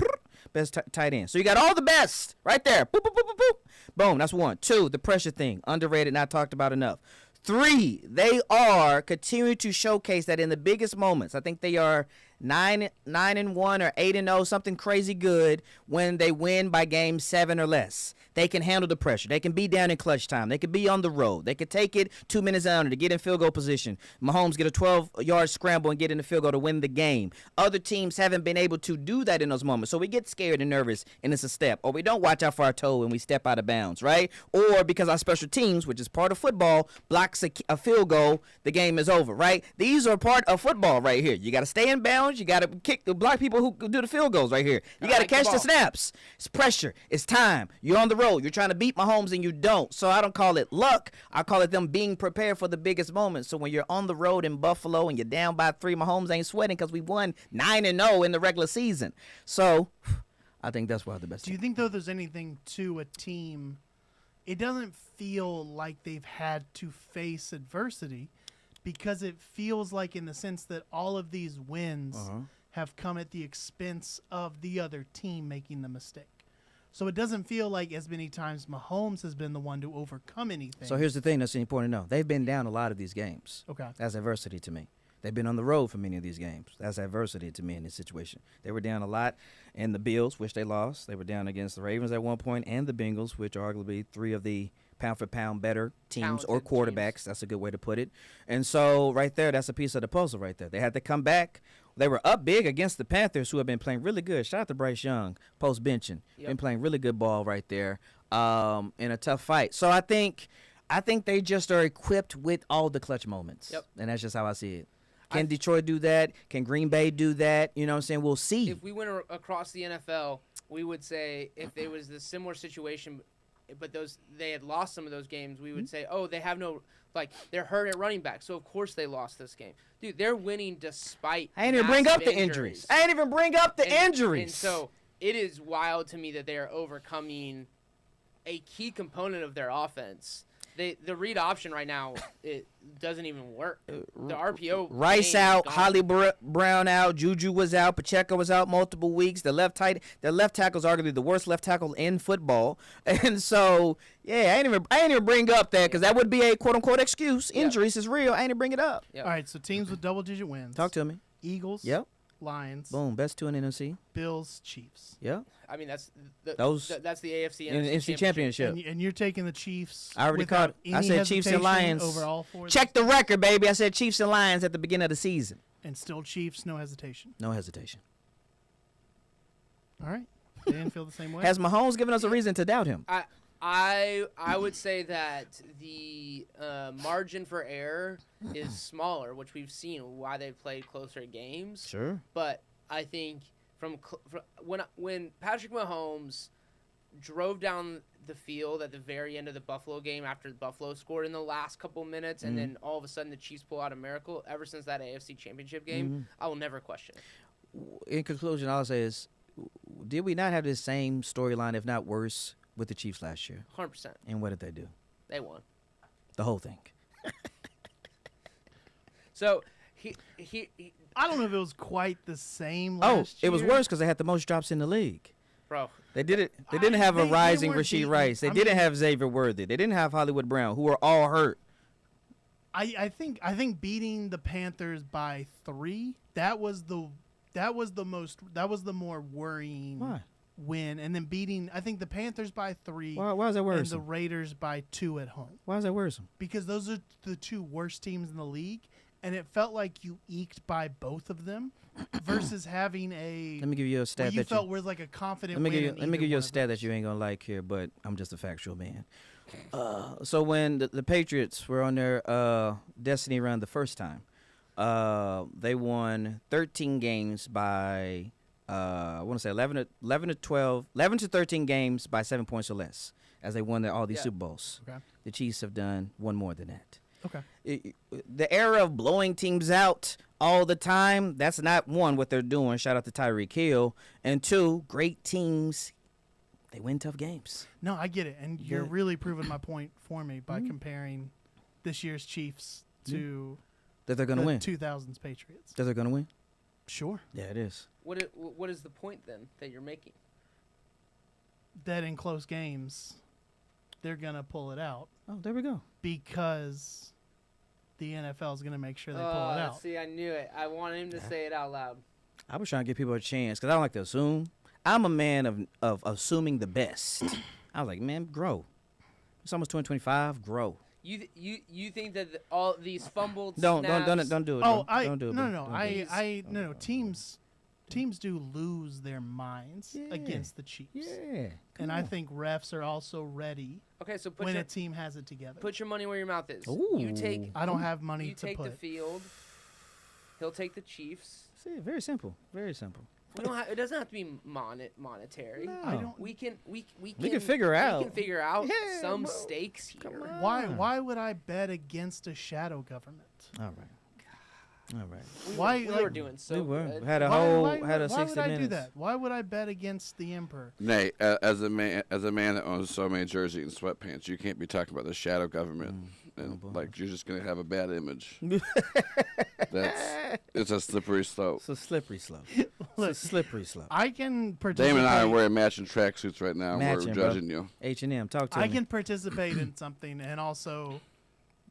Best tight end. So you got all the best right there. Boop, boop, boop, boop, boop. Boom. That's 1. 2, the pressure thing. Underrated, not talked about enough. 3, they are continuing to showcase that in the biggest moments. I think they are 9-1 or 8-0, something crazy good when they win by game 7 or less. They can handle the pressure. They can be down in clutch time. They can be on the road. They can take it 2 minutes under to get in field goal position. Mahomes get a 12-yard scramble and get in the field goal to win the game. Other teams haven't been able to do that in those moments. So we get scared and nervous, and it's a step. Or we don't watch out for our toe and we step out of bounds, right? Or because our special teams, which is part of football, blocks a field goal, the game is over, right? These are part of football right here. You got to stay in bounds. You got to kick the block people who do the field goals right here. You got to
like the
catch the
ball.
snaps. It's pressure. It's time. You're on the road. You're trying to beat Mahomes and you don't. So I don't call it luck. I call it them being prepared for the biggest moments. So when you're on the road in Buffalo and you're down by 3, Mahomes ain't sweating because we won 9-0 in the regular season. So I think that's why the best
Do you
team.
think, though, there's anything to a team? It doesn't feel like they've had to face adversity because it feels like, in the sense that all of these wins have come at the expense of the other team making the mistake. So it doesn't feel like as many times Mahomes has been the one to overcome anything.
So here's the thing that's important to know. They've been down a lot of these games.
Okay.
That's adversity to me. They've been on the road for many of these games. That's adversity to me in this situation. They were down a lot in the Bills, which they lost. They were down against the Ravens at one point, and the Bengals, which are arguably 3 of the pound-for-pound better teams or
Talented
quarterbacks.
teams.
That's a good way to put it. And so right there, that's a piece of the puzzle right there. They had to come back. They were up big against the Panthers, who have been playing really good. Shout out to Bryce Young, post-benching.
Yep.
Been playing really good ball right there in a tough fight. So I think they just are equipped with all the clutch moments.
Yep.
And that's just how I see it. Can Detroit do that? Can Green Bay do that? You know what I'm saying? We'll see.
If we went across the NFL, we would say if there was the similar situation, but they had lost some of those games, we would say, oh, they have no, like, they're hurt at running back, so of course they lost this game. Dude, they're winning despite
I ain't even bring up
massive
the injuries. I ain't even bring up the injuries.
And so it is wild to me that they are overcoming a key component of their offense. The read option right now, it doesn't even work. The RPO.
Rice
game
out,
gone.
Holly Brown out, Juju was out, Pacheco was out multiple weeks. Their left tackle is arguably the worst left tackle in football, and so I ain't even bring up that because that would be a quote unquote excuse.
Yep.
Injuries is real. I ain't even bring it up.
Yep.
All right, so teams with double-digit wins.
Talk to me.
Eagles.
Yep.
Lions.
Boom. Best two in NFC.
Bills. Chiefs.
Yep.
I mean, that's the AFC
In NFC Championship.
And you're taking the Chiefs.
I already called. I said Chiefs and Lions.
Over all four.
Check the record, baby. I said Chiefs and Lions at the beginning of the season.
And still Chiefs, no hesitation.
No hesitation.
All right. They didn't feel the same way.
Has Mahomes given us a reason to doubt him?
I would say that the margin for error is smaller, which we've seen why they've played closer games.
Sure.
But I think when Patrick Mahomes drove down the field at the very end of the Buffalo game after Buffalo scored in the last couple minutes, and then all of a sudden the Chiefs pull out a miracle, ever since that AFC Championship game, I will never question it.
In conclusion, all I'll say is, did we not have the same storyline, if not worse, with the Chiefs last year?
100%.
And what did they do?
They won.
The whole thing.
So he
I don't know if it was quite the same last year.
It was worse because they had the most drops in the league.
bro.
They did it. They didn't have a
they
rising
weren't
Rasheed
beating-
Rice. They
I
didn't
mean-
have Xavier Worthy. They didn't have Hollywood Brown, who were all hurt.
I think beating the Panthers by 3, that was the more worrying
Why?
win, and then beating I think the Panthers by 3
Why is that
and the
worrisome?
Raiders by 2 at home,
Why is that worrisome?
because those are the two worst teams in the league, and it felt like you eked by both of them versus having a
Let me give you a
what
stat
you
that
felt was like a confident
Let me
win.
give you, let me give you a stat that you ain't gonna like here, but I'm just a factual man. So when the Patriots were on their destiny run the first time, they won 13 games by I want to say 11 to 13 games by 7 points or less, as they won all these
Yeah.
Super Bowls.
Okay.
The Chiefs have done one more than that.
Okay.
The era of blowing teams out all the time, that's not, one, what they're doing. Shout out to Tyreek Hill. And two, great teams, they win tough games.
No, I get it, and you're
Yeah.
really proving my point for me by comparing this year's Chiefs to
That they're going to
the
win.
2000s Patriots.
That they're going to win?
Sure.
Yeah, it is.
What is the point then that you're making?
That in close games, they're gonna pull it out
Oh, there we go.
because the NFL is gonna make sure they pull it out.
See, I knew it. I wanted him to say it out loud.
I was trying to give people a chance because I don't like to assume. I'm a man of assuming the best. I was like, man, grow. It's almost 2025. Grow.
You think that all these fumbled
Don't
snaps,
do it.
Oh,
don't do it.
no.
bro.
Teams do lose their minds
Yeah.
against the Chiefs,
Yeah.
and I think refs are also ready
Okay, so
when a team has it together.
put your money where your mouth is.
Ooh.
You take
I don't have money
you
to
take the
put.
field. He'll take the Chiefs.
See, very simple. Very simple.
We don't have, it doesn't have to be monetary.
No.
I don't.
We can
figure out.
We can figure out
Yeah,
some
bro.
stakes here.
Come on.
Why would I bet against a shadow government?
All right. All right.
Why,
We
like-
were doing so
We were.
good.
Had a
Why
whole had a
would
60
I
minutes.
do that? Why would I bet against the emperor?
Nate, as a man that owns so many jerseys and sweatpants, you can't be talking about the shadow government, and like you're just gonna have a bad image. It's a slippery slope.
It's a slippery slope.
Look,
It's a slippery slope.
I can participate.
Damon and I are wearing matching tracksuits right now.
Matching,
We're
bro.
judging you.
H&M, talk to
I
me.
can participate in something and also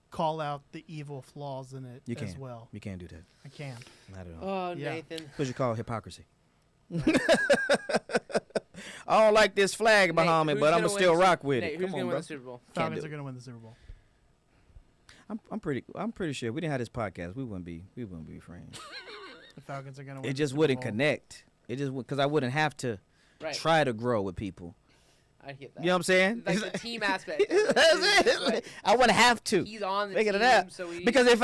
call out the evil flaws in it
You can.
as well.
You can't do that.
I can.
Not at all.
Oh,
Yeah.
Nathan.
What you call hypocrisy? I don't like this flag behind me,
Nate,
but
who's
I'm
gonna
gonna still
win-
rock with
Nate,
it.
who's
Come
gonna
on,
win
bro.
the Super Bowl?
Falcons
do
are going to win the Super Bowl.
I'm pretty sure we didn't have this podcast, we wouldn't be friends.
The Falcons are going to win.
It
the
just
Super
wouldn't
Bowl.
connect. It just because I wouldn't have to
Right.
try to grow with people.
I get that.
You know what I'm saying?
Like the team aspect.
I want to have to.
He's on the
Figure
team,
it out.
so we.
Because take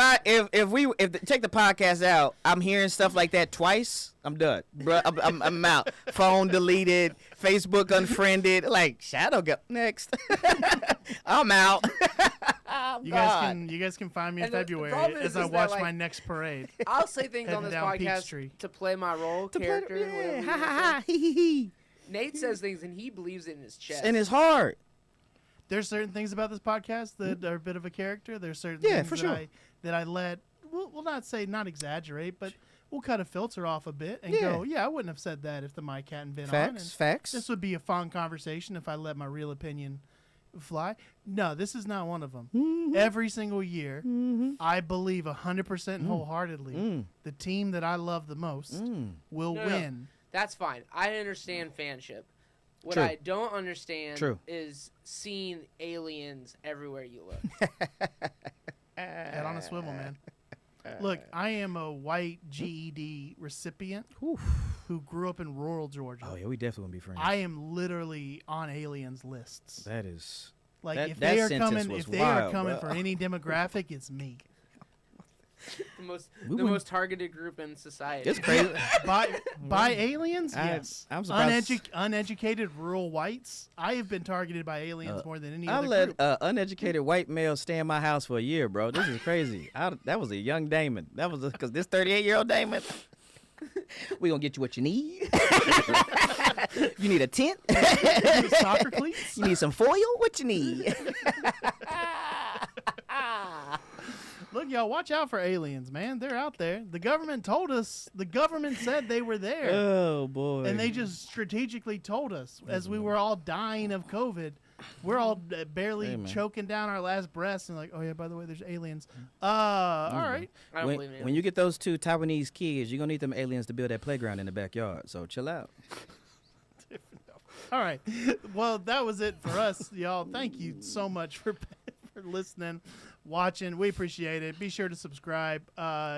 the podcast out, I'm hearing stuff like that twice. I'm done, bro. I'm out. Phone deleted, Facebook unfriended. Like shadow go next. I'm out.
You guys can find me in
And the
February
problem
as
is
I
that,
watch
like,
my next parade.
I'll say things on
Heading
this
down
podcast
Peachtree.
to play my role, character.
Yeah,
whatever you
ha
wanna
ha
say.
ha, hee hee hee.
Nate says things and he believes it in his chest.
And it's hard.
There's certain things about this podcast that are a bit of a character. There's certain
Yeah,
things
for
that
sure.
that I let we'll not exaggerate, but we'll kind of filter off a bit and
Yeah.
go, yeah, I wouldn't have said that if the mic hadn't been on.
Facts,
And
facts.
this would be a fun conversation if I let my real opinion fly. No, this is not one of them.
Mm-hmm.
Every single year, I believe 100% wholeheartedly the team that I love the most will
No.
win.
That's fine. I understand fanship. What
True.
I don't understand
True.
is seeing aliens everywhere you look.
Head on a swivel, man. Look, I am a white GED recipient who grew up in rural Georgia.
Oh yeah, we definitely gonna be friends.
I am literally on aliens lists.
That is.
Like
that-
if
that
they are
sentence
coming,
was
if they are
wild,
coming
bro.
for any demographic, it's me.
The most
We
the
wouldn't-
most targeted group in society.
It's crazy.
By aliens,
I-
yes.
I'm surprised-
Uneducated rural whites. I have been targeted by aliens more than any
I
other
let
group.
uneducated white male stay in my house for a year, bro. This is crazy. That was a young Damon. That was because this 38-year-old Damon. We gonna get you what you need. You need a tent.
Soccer cleats.
You need some foil. What you need?
Look, y'all, watch out for aliens, man. They're out there. The government told us. The government said they were there.
Oh boy.
And they just strategically told us as we were all dying of COVID. We're all barely
Hey, man.
choking down our last breaths and like, oh yeah, by the way, there's aliens. All right.
I don't believe
when you get those two Taiwanese kids, you're gonna need them aliens to build that playground in the backyard. So chill out.
All right. Well, that was it for us, y'all. Thank you so much for listening, watching. We appreciate it. Be sure to subscribe.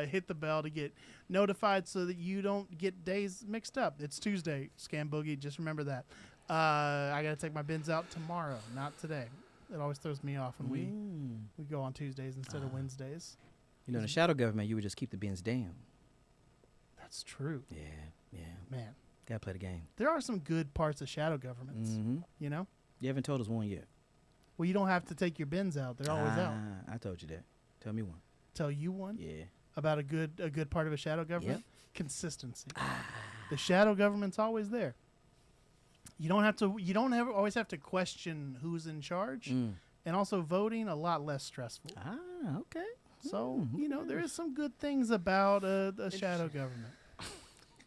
Hit the bell to get notified so that you don't get days mixed up. It's Tuesday, Scam Boogie. Just remember that. I got to take my bins out tomorrow, not today. It always throws me off when we go on Tuesdays instead of Wednesdays.
You know, in the shadow government, you would just keep the bins down.
That's true.
Yeah.
Man,
Gotta play the game.
there are some good parts of shadow governments,
Mm-hmm.
you know?
You haven't told us one yet.
Well, you don't have to take your bins out. They're always out.
I told you that. Tell me one.
Tell you one
Yeah.
about a good part of a shadow government? Consistency. The shadow government's always there. You don't always have to question who's in charge. And also voting a lot less stressful.
Okay.
So, there is some good things about a shadow government.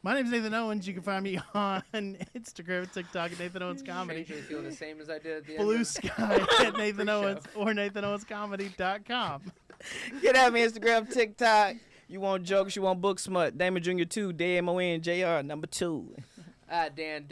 My name is Nathan Owens. You can find me on Instagram, TikTok at Nathan Owens Comedy.
Strangely feel the same as I did at the end.
Blue
of-
Sky at Nathan Owens or NathanOwensComedy.com.
Get at me Instagram, TikTok. You want jokes? You want book smut? Damon Jr. 2, DMON JR number 2.
Dan